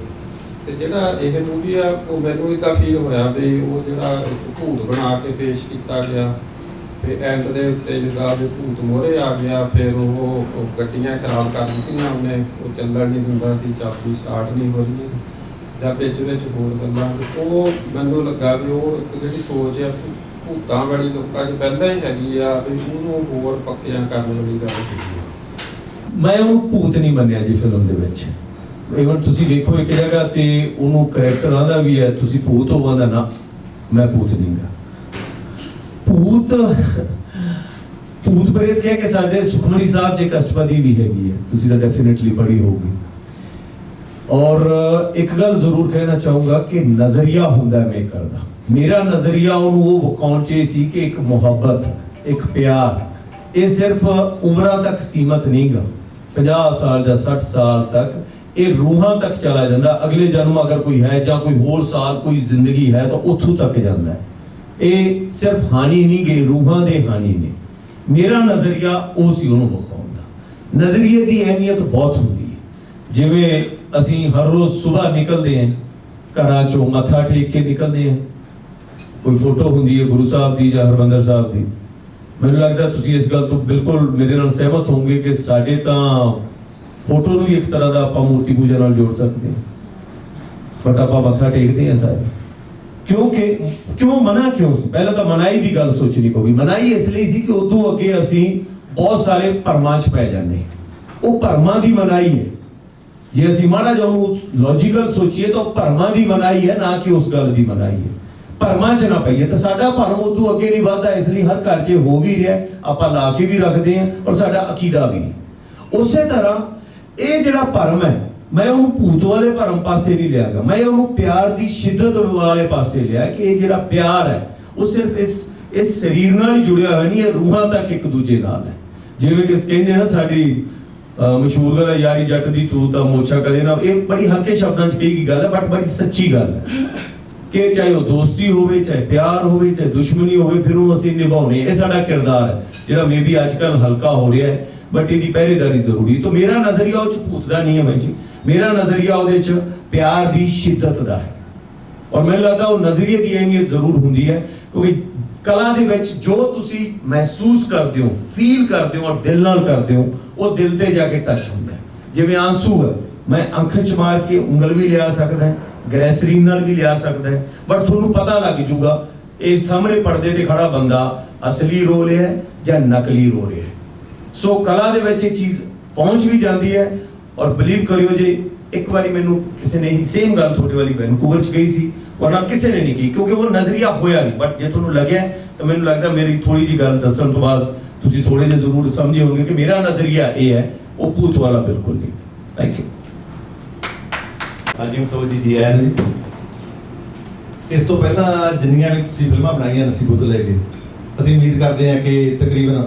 ਤੇ ਜਿਹੜਾ ਇਹ ਮੂਵੀ ਆ ਉਹ ਮੈਨੂੰ ਇੱਦਾਂ ਫੀਲ ਹੋਇਆ ਵੀ ਉਹ ਜਿਹੜਾ ਇੱਕ ਭੂਤ ਬਣਾ ਕੇ ਪੇਸ਼ ਕੀਤਾ ਗਿਆ, ਤੇ ਐਂਡ ਦੇ ਉੱਤੇ ਜਿਹੜਾ ਵੀ ਭੂਤ ਮੋਹਰੇ ਆ ਗਿਆ, ਫਿਰ ਉਹ ਗੱਡੀਆਂ ਖਰਾਬ ਕਰ ਦਿੱਤੀਆਂ ਉਹਨੇ, ਉਹ ਚੱਲਣ ਨਹੀਂ ਦਿੰਦਾ ਸੀ, ਚਾਬੀ ਸਟਾਰਟ ਨਹੀਂ ਹੋ ਰਹੀ ਜਾਂ ਵਿੱਚ ਹੋਰ ਗੱਲਾਂ। ਉਹ ਮੈਨੂੰ ਲੱਗਾ ਵੀ ਉਹ ਇੱਕ ਜਿਹੜੀ ਸੋਚ ਆ ਭੂਤਾਂ ਵਾਲੀ ਲੋਕਾਂ 'ਚ ਪਹਿਲਾਂ ਹੀ ਹੈਗੀ ਆ, ਵੀ ਉਹਨੂੰ ਹੋਰ ਪੱਕਿਆਂ ਕਰਨ ਵਾਲੀ ਗੱਲ ਹੈਗੀ। ਮੈਂ ਉਹਨੂੰ ਭੂਤ ਨਹੀਂ ਮੰਨਿਆ ਜੀ ਫਿਲਮ ਦੇ ਵਿੱਚ। ਇਵਨ ਤੁਸੀਂ ਵੇਖੋ ਇੱਕ ਜਗ੍ਹਾ ਤੇ ਉਹਨੂੰ ਕਰੈਕਟਰ ਆਂਦਾ ਵੀ ਹੈ ਤੁਸੀਂ ਭੂਤ ਹੋ, ਆਂਦਾ ਨਾ ਮੈਂ ਭੂਤ ਨਹੀਂ ਗਾ। ਭੂਤ ਪ੍ਰੇਤ ਕਹਿ ਕੇ ਸਾਡੇ ਸੁਖਮਨੀ ਸਾਹਿਬ ਜੀ ਕਸ਼ਟਪਦੀ ਵੀ ਹੈਗੀ ਹੈ, ਤੁਸੀਂ ਤਾਂ ਡੈਫੀਨਿਟਲੀ ਪੜ੍ਹੀ ਹੋਊਗੀ। ਔਰ ਇੱਕ ਗੱਲ ਜ਼ਰੂਰ ਕਹਿਣਾ ਚਾਹੂੰਗਾ ਕਿ ਨਜ਼ਰੀਆ ਹੁੰਦਾ ਹੈ ਮੇਕਰ ਦਾ। ਮੇਰਾ ਨਜ਼ਰੀਆ ਉਹਨੂੰ ਉਹ ਵਿਖਾਉਣ 'ਚ ਸੀ ਕਿ ਇੱਕ ਮੁਹੱਬਤ, ਇੱਕ ਪਿਆਰ, ਇਹ ਸਿਰਫ ਉਮਰਾਂ ਤੱਕ ਸੀਮਤ ਨਹੀਂ ਗਾ। 50 ਸਾਲ ਜਾਂ 60 ਸਾਲ ਤੱਕ ਇਹ ਰੂਹਾਂ ਤੱਕ ਚਲਾ ਜਾਂਦਾ। ਅਗਲੇ ਜਨਮ ਅਗਰ ਕੋਈ ਹੈ ਜਾਂ ਕੋਈ ਹੋਰ ਸਾਲ ਕੋਈ ਜ਼ਿੰਦਗੀ ਹੈ ਤਾਂ ਉੱਥੋਂ ਤੱਕ ਜਾਂਦਾ ਹੈ। ਇਹ ਸਿਰਫ ਹਾਨੀ ਨਹੀਂ ਗਏ, ਰੂਹਾਂ ਦੇ ਹਾਨੀ ਨੇ। ਮੇਰਾ ਨਜ਼ਰੀਆ ਉਹ ਸੀ ਉਹਨੂੰ ਵਿਖਾਉਣ ਦਾ। ਨਜ਼ਰੀਏ ਦੀ ਅਹਿਮੀਅਤ ਬਹੁਤ ਹੁੰਦੀ ਹੈ। ਜਿਵੇਂ ਅਸੀਂ ਹਰ ਰੋਜ਼ ਸਵੇਰ ਨਿਕਲਦੇ ਹਾਂ ਘਰਾਂ ਚੋਂ, ਮੱਥਾ ਟੇਕ ਕੇ ਨਿਕਲਦੇ ਹਾਂ, ਕੋਈ ਫੋਟੋ ਹੁੰਦੀ ਹੈ ਗੁਰੂ ਸਾਹਿਬ ਦੀ ਜਾਂ ਹਰਮੰਦਰ ਸਾਹਿਬ ਦੀ। ਮੈਨੂੰ ਲੱਗਦਾ ਤੁਸੀਂ ਇਸ ਗੱਲ ਤੋਂ ਬਿਲਕੁਲ ਮੇਰੇ ਨਾਲ ਸਹਿਮਤ ਹੋਵੋਗੇ ਕਿ ਸਾਡੇ ਤਾਂ ਫੋਟੋ ਨੂੰ ਵੀ ਇੱਕ ਤਰ੍ਹਾਂ ਦਾ ਆਪਾਂ ਮੂਰਤੀ ਪੂਜਾ ਨਾਲ ਜੋੜ ਸਕਦੇ ਹਾਂ, ਬਟ ਆਪਾਂ ਮੱਥਾ ਟੇਕਦੇ ਹਾਂ ਸਾਰੇ। ਕਿਉਂ ਮਨਾ ਕਿਉਂ ਸੀ? ਪਹਿਲਾਂ ਤਾਂ ਮਨਾਈ ਦੀ ਗੱਲ ਸੋਚਣੀ ਪਊਗੀ। ਮਨਾਈ ਇਸ ਲਈ ਸੀ ਕਿ ਉਦੋਂ ਅੱਗੇ ਅਸੀਂ ਬਹੁਤ ਸਾਰੇ ਭਰਮਾਂ 'ਚ ਪੈ ਜਾਂਦੇ। ਉਹ ਭਰਮਾਂ ਦੀ ਮਨਾਈ ਹੈ। ਜੇ ਅਸੀਂ ਮਾੜਾ ਜਿਹਾ ਉਹਨੂੰ ਲੌਜੀਕਲ ਸੋਚੀਏ ਤਾਂ ਭਰਮਾਂ ਦੀ ਮਨਾਈ ਹੈ, ਨਾ ਕਿ ਉਸ ਗੱਲ ਦੀ ਮਨਾਈ ਹੈ। ਭਰਮਾਂ 'ਚ ਨਾ ਪਈਏ ਤਾਂ ਸਾਡਾ ਭਰਮ ਉਦੋਂ ਅੱਗੇ ਨਹੀਂ ਵੱਧਦਾ। ਇਸ ਲਈ ਹਰ ਘਰ 'ਚ ਹੋ ਵੀ ਰਿਹਾ, ਆਪਾਂ ਲਾ ਕੇ ਵੀ ਰੱਖਦੇ ਹਾਂ ਔਰ ਸਾਡਾ ਅਕੀਦਾ ਵੀ। ਉਸੇ ਤਰ੍ਹਾਂ ਇਹ ਜਿਹੜਾ ਭਰਮ ਹੈ, ਮੈਂ ਉਹਨੂੰ ਭੂਤ ਵਾਲੇ ਭਰਮ ਪਾਸੇ ਨਹੀਂ ਲਿਆਗਾ, ਮੈਂ ਉਹਨੂੰ ਪਿਆਰ ਦੀ ਸ਼ਿੱਦਤ ਵਾਲੇ ਪਾਸੇ ਲਿਆ ਕਿ ਇਹ ਜਿਹੜਾ ਪਿਆਰ ਹੈ ਉਹ ਸਿਰਫ ਇਸ ਸਰੀਰ ਨਾਲ ਹੀ ਜੁੜਿਆ ਹੋਇਆ ਨਹੀਂ, ਇਹ ਰੂਹਾਂ ਤੱਕ ਇੱਕ ਦੂਜੇ ਨਾਲ ਹੈ। ਜਿਵੇਂ ਕਿ ਕਹਿੰਦੇ ਨਾ ਸਾਡੀ ਮਸ਼ਹੂਰ ਗੱਲ ਹੈ, ਯਾਰੀ ਜੱਟ ਦੀ ਤੂੰ ਤਾਂ ਮੋਛਾ ਕਦੇ ਨਾ। ਇਹ ਬੜੀ ਹਲਕੇ ਸ਼ਬਦਾਂ 'ਚ ਕਹੀ ਗਈ ਗੱਲ ਹੈ, ਬਟ ਬੜੀ ਸੱਚੀ ਗੱਲ ਹੈ ਕਿ ਚਾਹੇ ਉਹ ਦੋਸਤੀ ਹੋਵੇ, ਚਾਹੇ ਪਿਆਰ ਹੋਵੇ, ਚਾਹੇ ਦੁਸ਼ਮਣੀ ਹੋਵੇ, ਫਿਰ ਉਹ ਅਸੀਂ ਨਿਭਾਉਣੇ। ਇਹ ਸਾਡਾ ਕਿਰਦਾਰ ਹੈ ਜਿਹੜਾ ਮੇਬੀ ਅੱਜ ਕੱਲ੍ਹ ਹਲਕਾ ਹੋ ਰਿਹਾ ਹੈ, ਬਟ ਇਹਦੀ ਪਹਿਰੇਦਾਰੀ ਜ਼ਰੂਰੀ। ਤਾਂ ਮੇਰਾ ਨਜ਼ਰੀਆ ਉਹ 'ਚ ਭੂਤ ਦਾ ਨਹੀਂ ਹੈ ਬਾਈ ਜੀ, ਮੇਰਾ ਨਜ਼ਰੀਆ ਉਹਦੇ 'ਚ ਪਿਆਰ ਦੀ ਸ਼ਿੱਦਤ ਦਾ ਹੈ। ਔਰ ਮੈਨੂੰ ਲੱਗਦਾ ਉਹ ਨਜ਼ਰੀਏ ਦੀ ਅਹਿਮੀਅਤ ਜ਼ਰੂਰ ਹੁੰਦੀ ਹੈ, ਕਿਉਂਕਿ ਕਲਾ ਦੇ ਵਿੱਚ ਜੋ ਤੁਸੀਂ ਮਹਿਸੂਸ ਕਰਦੇ ਹੋ, ਫੀਲ ਕਰਦੇ ਹੋ ਔਰ ਦਿਲ ਨਾਲ ਕਰਦੇ ਹੋ, ਉਹ ਦਿਲ ਤੇ ਜਾ ਕੇ ਟੱਚ ਹੁੰਦਾ ਹੈ। ਜਿਵੇਂ ਆਂਸੂ ਹੈ, ਮੈਂ ਅੱਖ 'ਚ ਮਾਰ ਕੇ ਉਂਗਲ ਵੀ ਲਿਆ ਸਕਦਾ, ਗ੍ਰੈਸਰੀਨ ਨਾਲ ਵੀ ਲਿਆ ਸਕਦਾ, ਬਟ ਤੁਹਾਨੂੰ ਪਤਾ ਲੱਗ ਜੂਗਾ ਇਹ ਸਾਹਮਣੇ ਪਰਦੇ ਤੇ ਖੜਾ ਬੰਦਾ ਅਸਲੀ ਰੋ ਰਿਹਾ ਹੈ ਜਾਂ ਨਕਲੀ ਰੋ ਰਿਹਾ ਹੈ। ਸੋ ਕਲਾ ਦੇ ਵਿੱਚ ਇਹ ਚੀਜ਼ ਪਹੁੰਚ ਵੀ ਜਾਂਦੀ ਹੈ। ਔਰ ਬਿਲੀਵ ਕਰਿਓ ਜੇ ਇੱਕ ਵਾਰੀ ਮੈਨੂੰ ਕਿਸੇ ਨੇ ਹੀ ਸੇਮ ਗੱਲ ਤੁਹਾਡੇ ਵਾਲੀ ਵੈਨਕੂਵਰ 'ਚ ਗਈ ਸੀ, ਵਰਨਾ ਕਿਸੇ ਨੇ ਨਹੀਂ ਕੀ, ਕਿਉਂਕਿ ਉਹ ਨਜ਼ਰੀਆ ਹੋਇਆ ਨਹੀਂ। ਬਟ ਜੇ ਤੁਹਾਨੂੰ ਲੱਗਿਆ ਤਾਂ ਮੈਨੂੰ ਲੱਗਦਾ ਮੇਰੀ ਥੋੜੀ ਜਿਹੀ ਗੱਲ ਦੱਸਣ ਤੋਂ ਬਾਅਦ ਤੁਸੀਂ ਥੋੜੇ ਜਿਹੇ ਜ਼ਰੂਰ ਸਮਝੇ ਹੋਣਗੇ ਕਿ ਮੇਰਾ ਨਜ਼ਰੀਆ ਇਹ ਹੈ, ਉਹ ਭੂਤ ਵਾਲਾ ਬਿਲਕੁਲ ਨਹੀਂ। Thank you. ਹਾਂਜੀ ਮਤਲਬ ਜੀ ਆਇਆਂ ਨੂੰ ਜੀ। ਇਸ ਤੋਂ ਪਹਿਲਾਂ ਜਿੰਨੀਆਂ ਵੀ ਤੁਸੀਂ ਫਿਲਮਾਂ ਬਣਾਈਆਂ ਨਸੀਬੋ ਤੋਂ ਲੈ ਕੇ, ਅਸੀਂ ਉਮੀਦ ਕਰਦੇ ਹਾਂ ਕਿ ਤਕਰੀਬਨ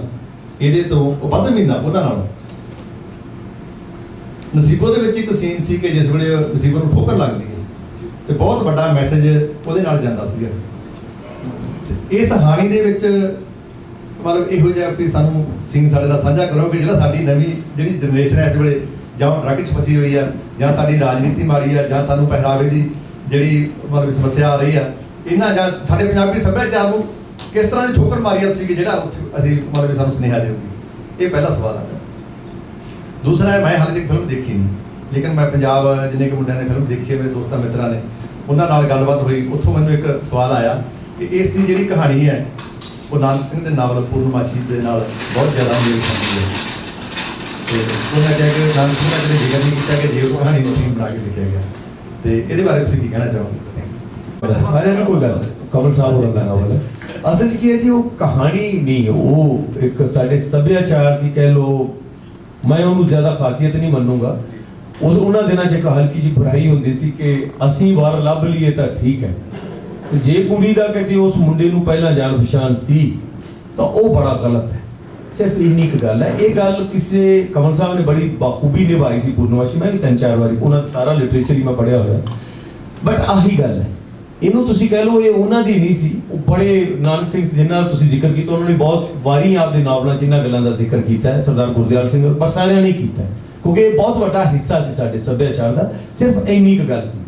ਇਹਦੇ ਤੋਂ ਉਹ ਵੱਧ ਮਹੀਨਾ ਉਹਨਾਂ ਨਾਲ ਨਸੀਬੋ ਦੇ ਵਿੱਚ ਇੱਕ ਸੀਨ ਸੀ ਕਿ ਜਿਸ ਵੇਲੇ ਨਸੀਬੋ ਨੂੰ ਠੋਕਰ ਲੱਗਦੀ ਹੈ ਤੇ ਬਹੁਤ ਵੱਡਾ ਮੈਸੇਜ ਉਹਦੇ ਨਾਲ ਜਾਂਦਾ ਸੀਗਾ। ਤੇ ਇਸ ਕਹਾਣੀ ਦੇ ਵਿੱਚ ਮਤਲਬ ਇਹੋ ਜਿਹਾ ਕੋਈ ਸਾਨੂੰ ਸੀਨ ਸਾਡੇ ਨਾਲ ਸਾਂਝਾ ਕਰੋ ਕਿ ਜਿਹੜਾ ਸਾਡੀ ਨਵੀਂ ਜਿਹੜੀ ਜਨਰੇਸ਼ਨ ਹੈ ਇਸ ਵੇਲੇ ਜਾਂ ਡਰੱਗ 'ਚ ਫਸੀ ਹੋਈ ਆ, ਜਾਂ ਸਾਡੀ ਰਾਜਨੀਤੀ ਮਾੜੀ ਆ, ਜਾਂ ਸਾਨੂੰ ਪਹਿਰਾਵੇ ਦੀ ਜਿਹੜੀ ਮਤਲਬ ਸਮੱਸਿਆ ਆ ਰਹੀ ਆ, ਇਹਨਾਂ ਜਾਂ ਸਾਡੇ ਪੰਜਾਬੀ ਸੱਭਿਆਚਾਰ ਨੂੰ ਕਿਸ ਤਰ੍ਹਾਂ ਦੀ ਠੋਕਰ ਮਾਰੀ ਸੀ ਕਿ ਜਿਹੜਾ ਉੱਥੇ ਅਸੀਂ ਮਤਲਬ ਸਾਨੂੰ ਸੁਨੇਹਾ ਦੇਊਗੀ। ਇਹ ਪਹਿਲਾ ਸਵਾਲ ਆ। ਦੂਸਰਾ ਹੈ, ਮੈਂ ਹਾਲੇ ਤੱਕ ਫਿਲਮ ਦੇਖੀ ਨਹੀਂ, ਲੇਕਿਨ ਮੈਂ ਪੰਜਾਬ ਜਿੰਨੇ ਕੁ ਮੁੰਡਿਆਂ ਨੇ ਫਿਲਮ ਦੇਖੀ ਹੈ, ਮੇਰੇ ਦੋਸਤਾਂ ਮਿੱਤਰਾਂ ਨੇ, ਉਹਨਾਂ ਨਾਲ ਗੱਲਬਾਤ ਹੋਈ, ਉੱਥੋਂ ਮੈਨੂੰ ਇੱਕ ਸਵਾਲ ਆਇਆ ਕਿ ਇਸ ਦੀ ਜਿਹੜੀ ਕਹਾਣੀ ਹੈ ਉਹ ਨਾਨਕ ਸਿੰਘ ਦੇ ਨਾਵਲ ਪੂਰਨਮਾਸ਼ੀ ਦੇ ਨਾਲ ਬਹੁਤ ਜ਼ਿਆਦਾ ਮੇਲ ਖਾਂਦੀ ਹੈ। ਤੇ ਉਹਨਾਂ ਕਿਹਾ ਕਿ ਨਾਨਕ ਸਿੰਘ ਨੇ ਕਦੇ ਜ਼ਿਕਰ ਨਹੀਂ ਕੀਤਾ ਕਿ ਜੇ ਉਹ ਕਹਾਣੀ ਨੂੰ ਠੀਕ ਬਣਾ ਕੇ ਲਿਖਿਆ ਗਿਆ। ਤੇ ਇਹਦੇ ਬਾਰੇ ਤੁਸੀਂ ਕੀ ਕਹਿਣਾ ਚਾਹੋਗੇ? ਅਰੇ ਨਾ ਕੋਈ ਗੱਲ ਨਹੀਂ, ਕਮਲ ਸਾਹਿਬ ਹੋਰਾਂ ਦਾ ਨਾਵਲ ਹੈ। ਅਸਲ 'ਚ ਕੀ ਹੈ ਜੀ, ਉਹ ਕਹਾਣੀ ਨਹੀਂ, ਉਹ ਇੱਕ ਸਾਡੇ ਸੱਭਿਆਚਾਰ ਦੀ ਕਹਿ ਲਓ, ਮੈਂ ਉਹਨੂੰ ਜ਼ਿਆਦਾ ਖਾਸੀਅਤ ਨਹੀਂ ਮੰਨੂਗਾ। ਉਹਨਾਂ ਦਿਨਾਂ 'ਚ ਇੱਕ ਹਲਕੀ ਜਿਹੀ ਬੁਰਾਈ ਹੁੰਦੀ ਸੀ ਕਿ ਅਸੀਂ ਵਾਰ ਲੱਭ ਲਈਏ ਤਾਂ ਠੀਕ ਹੈ, ਤੇ ਜੇ ਕੁੜੀ ਦਾ ਕਿਤੇ ਉਸ ਮੁੰਡੇ ਨੂੰ ਪਹਿਲਾਂ ਜਾਣ ਪਛਾਣ ਸੀ ਤਾਂ ਉਹ ਬੜਾ ਗਲਤ ਹੈ। ਸਿਰਫ ਇੰਨੀ ਕੁ ਗੱਲ ਹੈ। ਇਹ ਗੱਲ ਕਿਸੇ ਕਮਲ ਸਾਹਿਬ ਨੇ ਬੜੀ ਬਾਖੂਬੀ ਨਿਭਾਈ ਸੀ ਪੂਰਨਮਾਸ਼ੀ, ਮੈਂ ਵੀ 3-4 ਵਾਰੀ ਉਹਨਾਂ ਦਾ ਸਾਰਾ ਲਿਟਰੇਚਰ ਹੀ ਮੈਂ ਪੜ੍ਹਿਆ ਹੋਇਆ। ਬਟ ਆਹੀ ਗੱਲ ਹੈ, ਇਹਨੂੰ ਤੁਸੀਂ ਕਹਿ ਲਓ ਇਹ ਉਹਨਾਂ ਦੀ ਨਹੀਂ ਸੀ। ਉਹ ਬੜੇ ਨਾਨਕ ਸਿੰਘ ਜਿਨ੍ਹਾਂ ਦਾ ਤੁਸੀਂ ਜ਼ਿਕਰ ਕੀਤਾ, ਉਹਨਾਂ ਨੇ ਬਹੁਤ ਵਾਰੀ ਆਪਦੇ ਨਾਵਲਾਂ 'ਚ ਇਹਨਾਂ ਗੱਲਾਂ ਦਾ ਜ਼ਿਕਰ ਕੀਤਾ ਹੈ। ਸਰਦਾਰ ਗੁਰਦਿਆਲ ਸਿੰਘ ਪਰ ਸਾਰਿਆਂ ਨੇ ਕੀਤਾ, ਕਿਉਂਕਿ ਇਹ ਬਹੁਤ ਵੱਡਾ ਹਿੱਸਾ ਸੀ ਸਾਡੇ ਸੱਭਿਆਚਾਰ ਦਾ। ਸਿਰਫ ਇੰਨੀ ਕੁ ਗੱਲ ਸੀ,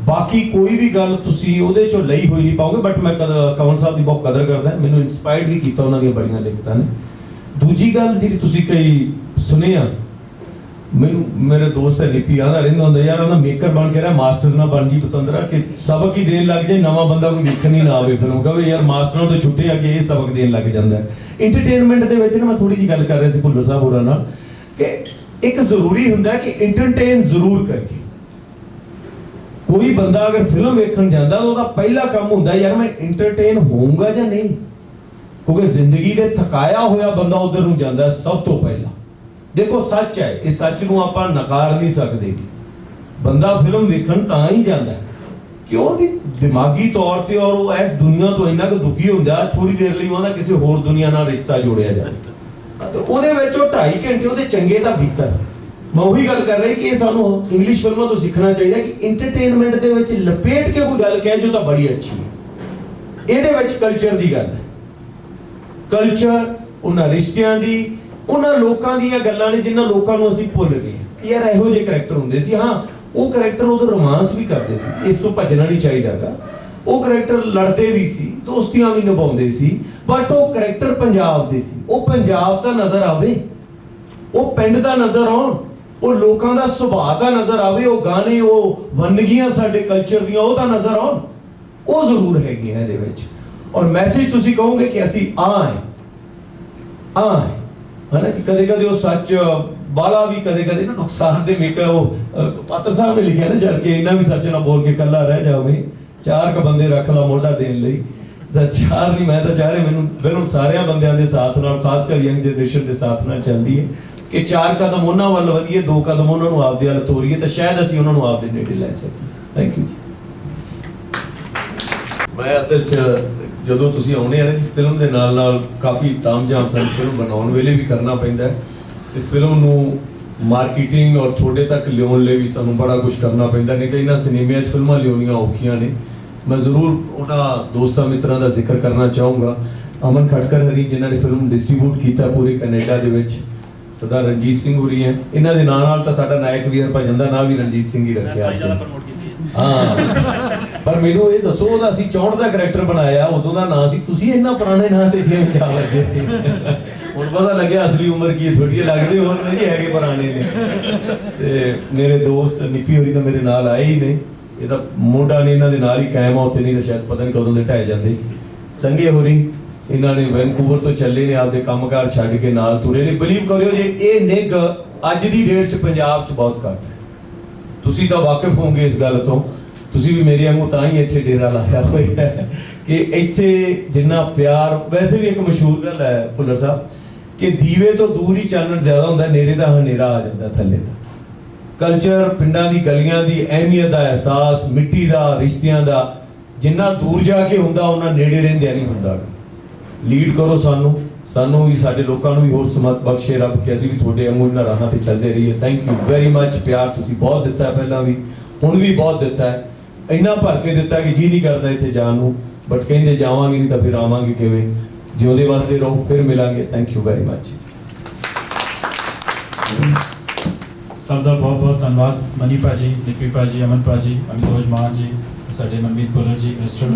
ਬਾਕੀ ਕੋਈ ਵੀ ਗੱਲ ਤੁਸੀਂ ਉਹਦੇ 'ਚੋਂ ਲਈ ਹੋਈ ਨਹੀਂ ਪਾਓਗੇ। ਬਟ ਮੈਂ ਕਮਲ ਸਾਹਿਬ ਦੀ ਬਹੁਤ ਕਦਰ ਕਰਦਾ, ਮੈਨੂੰ ਇਨਸਪਾਇਰਡ ਵੀ ਕੀਤਾ ਉਹਨਾਂ ਦੀਆਂ ਬੜੀਆਂ ਲਿਖਤਾਂ ਨੇ। ਦੂਜੀ ਗੱਲ ਜਿਹੜੀ ਤੁਸੀਂ ਕਈ ਸੁਣੇ ਆ, ਮੈਨੂੰ ਮੇਰੇ ਦੋਸਤ ਹੈ ਨਿੱਪੀ ਆਂਦਾ ਰਹਿੰਦਾ ਹੁੰਦਾ, ਯਾਰ ਉਹਦਾ ਮੇਕਰ ਬਣ ਕੇ ਰਿਹਾ, ਮਾਸਟਰ ਨਾ ਬਣ ਜੀ ਪਤੰਦਰਾ, ਕਿ ਸਬਕ ਹੀ ਦੇਣ ਲੱਗ ਜਾਏ, ਨਵਾਂ ਬੰਦਾ ਕੋਈ ਵੇਖਣ ਹੀ ਨਾ ਆਵੇ ਫਿਲਮ, ਕਹੇ ਯਾਰ ਮਾਸਟਰਾਂ ਤੋਂ ਛੁੱਟੇ ਆ ਕੇ ਇਹ ਸਬਕ ਦੇਣ ਲੱਗ ਜਾਂਦਾ। ਇੰਟਰਟੇਨਮੈਂਟ ਦੇ ਵਿੱਚ ਨਾ ਮੈਂ ਥੋੜੀ ਜਿਹੀ ਗੱਲ ਕਰ ਰਿਹਾ ਸੀ ਭੁੱਲਰ ਸਾਹਿਬ ਹੋਰਾਂ ਨਾਲ ਕਿ ਇੱਕ ਜ਼ਰੂਰੀ ਹੁੰਦਾ ਕਿ ਇੰਟਰਟੇਨ ਜ਼ਰੂਰ ਕਰਕੇ। ਕੋਈ ਬੰਦਾ ਅਗਰ ਫਿਲਮ ਵੇਖਣ ਜਾਂਦਾ ਤਾਂ ਉਹਦਾ ਪਹਿਲਾ ਕੰਮ ਹੁੰਦਾ ਯਾਰ ਮੈਂ ਇੰਟਰਟੇਨ ਹੋਊਂਗਾ ਜਾਂ ਨਹੀਂ, ਕਿਉਂਕਿ ਜ਼ਿੰਦਗੀ ਦੇ ਥਕਾਇਆ ਹੋਇਆ ਬੰਦਾ ਉਧਰ ਨੂੰ ਜਾਂਦਾ ਸਭ ਤੋਂ ਪਹਿਲਾਂ। ਦੇਖੋ ਸੱਚ ਹੈ, ਇਸ ਸੱਚ ਨੂੰ ਆਪਾਂ ਨਕਾਰ ਨਹੀਂ ਸਕਦੇ। ਬੰਦਾ ਫਿਲਮ ਵੇਖਣ ਤਾਂ ਹੀ ਜਾਂਦਾ ਕਿ ਉਹਦੀ ਦਿਮਾਗੀ ਤੌਰ ਤੇ ਔਰ ਉਹ ਇਸ ਦੁਨੀਆ ਤੋਂ ਇੰਨਾ ਕੁ ਦੁਖੀ ਹੁੰਦਾ, ਥੋੜੀ ਦੇਰ ਲਈ ਉਹਦਾ ਕਿਸੇ ਹੋਰ ਦੁਨੀਆ ਨਾਲ ਰਿਸ਼ਤਾ ਜੋੜਿਆ ਜਾਵੇ, ਤੇ ਉਹਦੇ ਵਿੱਚ ਉਹ 2.5 ਘੰਟੇ ਉਹਦੇ ਚੰਗੇ ਤਾਂ ਬੀਤਣ। ਮੈਂ ਉਹੀ ਗੱਲ ਕਰ ਰਹੀ ਕਿ ਸਾਨੂੰ ਇੰਗਲਿਸ਼ ਫਿਲਮਾਂ ਤੋਂ ਸਿੱਖਣਾ ਚਾਹੀਦਾ ਕਿ ਇੰਟਰਟੇਨਮੈਂਟ ਦੇ ਵਿੱਚ ਲਪੇਟ ਕੇ ਕੋਈ ਗੱਲ ਕਹਿ ਜੋ ਤਾਂ ਬੜੀ ਅੱਛੀ ਹੈ। ਇਹਦੇ ਵਿੱਚ ਕਲਚਰ ਦੀ ਗੱਲ ਹੈ, ਕਲਚਰ ਉਹਨਾਂ ਰਿਸ਼ਤਿਆਂ ਦੀ, ਉਹਨਾਂ ਲੋਕਾਂ ਦੀਆਂ ਗੱਲਾਂ ਨੇ ਜਿਨ੍ਹਾਂ ਲੋਕਾਂ ਨੂੰ ਅਸੀਂ ਭੁੱਲ ਗਏ ਕਿ ਯਾਰ ਇਹੋ ਜਿਹੇ ਕਰੈਕਟਰ ਹੁੰਦੇ ਸੀ। ਹਾਂ, ਉਹ ਕਰੈਕਟਰ ਉਹਦਾ ਰੋਮਾਂਸ ਵੀ ਕਰਦੇ ਸੀ, ਇਸ ਤੋਂ ਭੱਜਣਾ ਨਹੀਂ ਚਾਹੀਦਾਗਾ। ਉਹ ਕਰੈਕਟਰ ਲੜਦੇ ਵੀ ਸੀ, ਦੋਸਤੀਆਂ ਵੀ ਨਿਭਾਉਂਦੇ ਸੀ, ਬਟ ਉਹ ਕਰੈਕਟਰ ਪੰਜਾਬ ਦੇ ਸੀ। ਉਹ ਪੰਜਾਬ ਤਾਂ ਨਜ਼ਰ ਆਵੇ, ਉਹ ਪਿੰਡ ਦਾ ਨਜ਼ਰ ਆਉਣ, ਉਹ ਲੋਕਾਂ ਦਾ ਸੁਭਾਅ ਤਾਂ ਨਜ਼ਰ ਆਵੇ, ਉਹ ਗਾਣੇ, ਉਹ ਵੰਨਗੀਆਂ ਸਾਡੇ ਕਲਚਰ ਦੀਆਂ ਉਹ ਤਾਂ ਨਜ਼ਰ ਆਉਣ। ਉਹ ਜ਼ਰੂਰ ਹੈਗੀਆਂ ਇਹਦੇ ਵਿੱਚ। ਔਰ ਮੈਸੇਜ ਤੁਸੀਂ ਕਹੋਗੇ ਕਿ ਅਸੀਂ ਹੈ ਨਾ ਜੀ। ਕਦੇ ਕਦੇ ਉਹ ਸੱਚ ਬਾਲਾ ਵੀ ਕਦੇ ਕਦੇ ਨਾ ਨੁਕਸਾਨ ਦੇ ਮੇਕਰ। ਉਹ ਪਾਤਰ ਸਾਹਿਬ ਨੇ ਲਿਖਿਆ ਨਾ ਜਦ ਕਿ ਇਹਨਾਂ ਵੀ ਸੱਚ ਨਾ ਬੋਲ ਕੇ ਕੱਲਾ ਰਹਿ ਜਾਵੇ, 4 ਕ ਬੰਦੇ ਰੱਖ ਲਾ ਮੋਢਾ ਦੇਣ ਲਈ। ਤਾਂ 4 ਨਹੀਂ, ਮੈਂ ਤਾਂ ਚਾਹ ਰਿਹਾ ਮੈਨੂੰ ਸਾਰਿਆਂ ਬੰਦਿਆਂ ਦੇ ਸਾਥ ਨਾਲ, ਖਾਸ ਕਰ ਯੰਗ ਜਨਰੇਸ਼ਨ ਦੇ ਸਾਥ ਨਾਲ ਚੱਲਦੀ ਹੈ ਕਿ 4 ਕਦਮ ਉਹਨਾਂ ਵੱਲ ਵਧੀਏ, 2 ਕਦਮ ਉਹਨਾਂ ਨੂੰ ਆਪਦੇ ਵੱਲ ਤੋਰੀਏ, ਤਾਂ ਸ਼ਾਇਦ ਅਸੀਂ ਉਹਨਾਂ ਨੂੰ ਆਪਦੇ ਨੇੜੇ ਲੈ ਸਕੀਏ। ਥੈਂਕ ਯੂ ਜੀ। ਮੈਂ ਅਸਲ 'ਚ ਜਦੋਂ ਤੁਸੀਂ ਆਉਣੇ ਆ ਨਾ ਜੀ, ਫਿਲਮ ਦੇ ਨਾਲ ਨਾਲ ਕਾਫੀ ਤਾਮਝਾਮ ਸਾਨੂੰ ਫਿਲਮ ਬਣਾਉਣ ਵੇਲੇ ਵੀ ਕਰਨਾ ਪੈਂਦਾ ਹੈ, ਤੇ ਫਿਲਮ ਨੂੰ ਮਾਰਕੀਟਿੰਗ ਔਰ ਤੁਹਾਡੇ ਤੱਕ ਲਿਆਉਣ ਲਈ ਵੀ ਸਾਨੂੰ ਬੜਾ ਕੁਝ ਕਰਨਾ ਪੈਂਦਾ। ਨਹੀਂ ਤਾਂ ਇਹਨਾਂ ਸਿਨੇਮਿਆਂ 'ਚ ਫਿਲਮਾਂ ਲਿਆਉਣੀਆਂ ਔਖੀਆਂ ਨੇ। ਮੈਂ ਜ਼ਰੂਰ ਉਹਨਾਂ ਦੋਸਤਾਂ ਮਿੱਤਰਾਂ ਦਾ ਜ਼ਿਕਰ ਕਰਨਾ ਚਾਹੂੰਗਾ, ਅਮਨ ਖਟਕਰ ਹਰੀ ਜਿਨ੍ਹਾਂ ਨੇ ਫਿਲਮ ਡਿਸਟ੍ਰੀਬਿਊਟ ਕੀਤਾ ਪੂਰੇ ਕੈਨੇਡਾ ਦੇ ਵਿੱਚ, ਸਰਦਾਰ ਰਣਜੀਤ ਸਿੰਘ ਹੋਰੀ ਹੈ। ਇਹਨਾਂ ਦੇ ਨਾਲ ਤਾਂ ਸਾਡਾ ਨਾਇਕ ਵੀ ਹਰਭਜਨ ਦਾ ਨਾਂ ਵੀ ਰਣਜੀਤ ਸਿੰਘ ਹੀ ਰੱਖਿਆ ਸੀ। ਹਾਂ, ਪਰ ਮੈਨੂੰ ਇਹ ਦੱਸੋ, ਉਹਦਾ ਅਸੀਂ 64 ਦਾ ਕਰੈਕਟਰ ਬਣਾਇਆ, ਉਦੋਂ ਦਾ ਨਾਂ ਸੀ, ਤੁਸੀਂ ਇੰਨਾ ਪੁਰਾਣੇ ਨਾਂ ਤੇ ਜਿਵੇਂ ਜਾ ਵੱਜੇ। ਹੁਣ ਪਤਾ ਲੱਗਿਆ ਅਸਲੀ ਉਮਰ ਕੀ ਥੋੜੀ ਲੱਗਦੇ ਹੋਰ ਨਹੀਂ ਹੈਗੇ, ਪੁਰਾਣੇ ਨੇ। ਤੇ ਮੇਰੇ ਦੋਸਤ ਨਿੱਪੀ ਹੋਰੀ ਤਾਂ ਮੇਰੇ ਨਾਲ ਆਏ ਹੀ ਨੇ, ਇਹਦਾ ਮੋਢਾ ਨੇ ਇਹਨਾਂ ਦੇ ਨਾਲ ਹੀ ਕਾਇਮ ਆ ਉੱਥੇ, ਨਹੀਂ ਤਾਂ ਸ਼ਾਇਦ ਪਤਾ ਨਹੀਂ ਕਦੋਂ ਦੇ ਢਹਿ ਜਾਂਦੇ। ਸੰਗੇ ਹੋਰੀ ਇਹਨਾਂ ਨੇ ਵੈਨਕੂਵਰ ਤੋਂ ਚੱਲੇ ਨੇ, ਆਪਦੇ ਕੰਮਕਾਰ ਛੱਡ ਕੇ ਨਾਲ ਤੁਰੇ ਨੇ। ਬਿਲੀਵ ਕਰਿਓ ਜੇ ਇਹ ਨਿੱਘ ਅੱਜ ਦੀ ਡੇਟ 'ਚ ਪੰਜਾਬ 'ਚ ਬਹੁਤ ਘੱਟ ਹੈ। ਤੁਸੀਂ ਤਾਂ ਵਾਕਿਫ ਹੋਵੋਗੇ ਇਸ ਗੱਲ ਤੋਂ, ਤੁਸੀਂ ਵੀ ਮੇਰੇ ਵਾਂਗੂ ਤਾਂ ਹੀ ਇੱਥੇ ਡੇਰਾ ਲਾਇਆ ਹੋਇਆ ਹੈ ਕਿ ਇੱਥੇ ਜਿੰਨਾ ਪਿਆਰ। ਵੈਸੇ ਵੀ ਇੱਕ ਮਸ਼ਹੂਰ ਗੱਲ ਹੈ ਭੁੱਲਰ ਸਾਹਿਬ ਕਿ ਦੀਵੇ ਤੋਂ ਦੂਰ ਹੀ ਚਾਨਣ ਜ਼ਿਆਦਾ ਹੁੰਦਾ, ਨੇਰੇ ਦਾ ਹਨੇਰਾ ਆ ਜਾਂਦਾ ਥੱਲੇ ਤਾਂ। ਕਲਚਰ, ਪਿੰਡਾਂ ਦੀ ਗਲੀਆਂ ਦੀ ਅਹਿਮੀਅਤ ਦਾ ਅਹਿਸਾਸ, ਮਿੱਟੀ ਦਾ, ਰਿਸ਼ਤਿਆਂ ਦਾ ਜਿੰਨਾ ਦੂਰ ਜਾ ਕੇ ਹੁੰਦਾ ਉਹਨਾਂ ਨੇੜੇ ਰਹਿੰਦਿਆਂ ਨਹੀਂ ਹੁੰਦਾ। ਲੀਡ ਕਰੋ ਸਾਨੂੰ ਵੀ, ਸਾਡੇ ਲੋਕਾਂ ਨੂੰ ਵੀ ਹੋਰ ਸਮਤ ਬਖਸ਼ੇ ਰੱਬ ਕਿ ਅਸੀਂ ਵੀ ਤੁਹਾਡੇ ਵਾਂਗੂ ਇਹਨਾਂ ਰਾਹਾਂ ਤੇ ਚੱਲਦੇ ਰਹੀਏ। Thank you very much. ਪਿਆਰ ਤੁਸੀਂ ਬਹੁਤ ਦਿੱਤਾ ਹੈ, ਪਹਿਲਾਂ ਵੀ, ਹੁਣ ਵੀ ਬਹੁਤ ਦਿੱਤਾ ਹੈ, ਇੰਨਾ ਭਰ ਕੇ ਦਿੱਤਾ ਕਿ ਜੀ ਨਹੀਂ ਕਰਦਾ ਇੱਥੇ ਜਾਣ ਨੂੰ, ਬਟ ਕਹਿੰਦੇ ਜਾਵਾਂਗੇ ਨਹੀਂ ਤਾਂ ਫਿਰ ਆਵਾਂਗੇ ਕਿਵੇਂ। ਜਿਉਂਦੇ ਵਸਦੇ ਰਹੋ, ਫਿਰ ਮਿਲਾਂਗੇ। Thank you very much. ਸਭ ਦਾ ਬਹੁਤ ਬਹੁਤ ਧੰਨਵਾਦ। ਮਨੀ ਭਾਜੀ, ਲਿਪੀ ਭਾਜੀ, ਅਮਨ ਭਾਜੀ, ਅਮਿਤੋਜ ਮਾਨ ਜੀ, ਸਾਡੇ ਮਨਮੀਤ ਭੁੱਲਰ ਜੀ, ਮਿਸਟਰ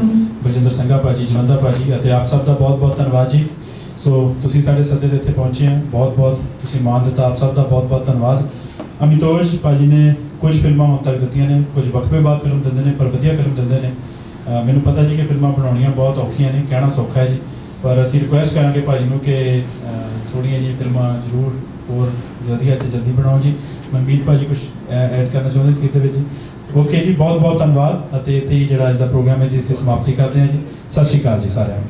ਬਲਜਿੰਦਰ ਸੰਘਾ ਭਾਜੀ, ਜਵੰਦਾ ਭਾਜੀ ਅਤੇ ਆਪ ਸਭ ਦਾ ਬਹੁਤ ਬਹੁਤ ਧੰਨਵਾਦ ਜੀ। ਸੋ ਤੁਸੀਂ ਸਾਡੇ ਸੱਦੇ ਦੇ ਇੱਥੇ ਪਹੁੰਚੇ ਹੋ, ਬਹੁਤ ਬਹੁਤ ਤੁਸੀਂ ਮਾਣ ਦਿੱਤਾ, ਆਪ ਸਭ ਦਾ ਬਹੁਤ ਬਹੁਤ ਧੰਨਵਾਦ। ਅਮਿਤੋਜ ਭਾਜੀ ਨੇ ਕੁਝ ਫਿਲਮਾਂ ਹੁਣ ਤੱਕ ਦਿੱਤੀਆਂ ਨੇ, ਕੁਝ ਵਕਫੇ ਬਾਅਦ ਫਿਲਮ ਦਿੰਦੇ ਨੇ, ਪਰ ਵਧੀਆ ਫਿਲਮ ਦਿੰਦੇ ਨੇ। ਮੈਨੂੰ ਪਤਾ ਜੀ ਕਿ ਫਿਲਮਾਂ ਬਣਾਉਣੀਆਂ ਬਹੁਤ ਔਖੀਆਂ ਨੇ, ਕਹਿਣਾ ਸੌਖਾ ਹੈ ਜੀ, ਪਰ ਅਸੀਂ ਰਿਕੁਐਸਟ ਕਰਾਂਗੇ ਭਾਜੀ ਨੂੰ ਕਿ ਥੋੜ੍ਹੀਆਂ ਜਿਹੀਆਂ ਫਿਲਮਾਂ ਜ਼ਰੂਰ ਹੋਰ ਵਧੀਆ ਅਤੇ ਜਲਦੀ ਬਣਾਓ ਜੀ। ਮਨਮੀਤ ਭਾਜੀ ਕੁਝ ਐਡ ਕਰਨਾ ਚਾਹੁੰਦੇ ਕਿ ਇਹਦੇ ਵਿੱਚ? ਓਕੇ ਜੀ, ਬਹੁਤ ਬਹੁਤ ਧੰਨਵਾਦ। ਅਤੇ ਇੱਥੇ ਹੀ ਜਿਹੜਾ ਅੱਜ ਦਾ ਪ੍ਰੋਗਰਾਮ ਹੈ ਜੀ, ਇਸੇ ਸਮਾਪਤੀ ਕਰਦੇ ਹਾਂ ਜੀ। ਸਤਿ ਸ਼੍ਰੀ ਅਕਾਲ ਜੀ ਸਾਰਿਆਂ ਨੂੰ।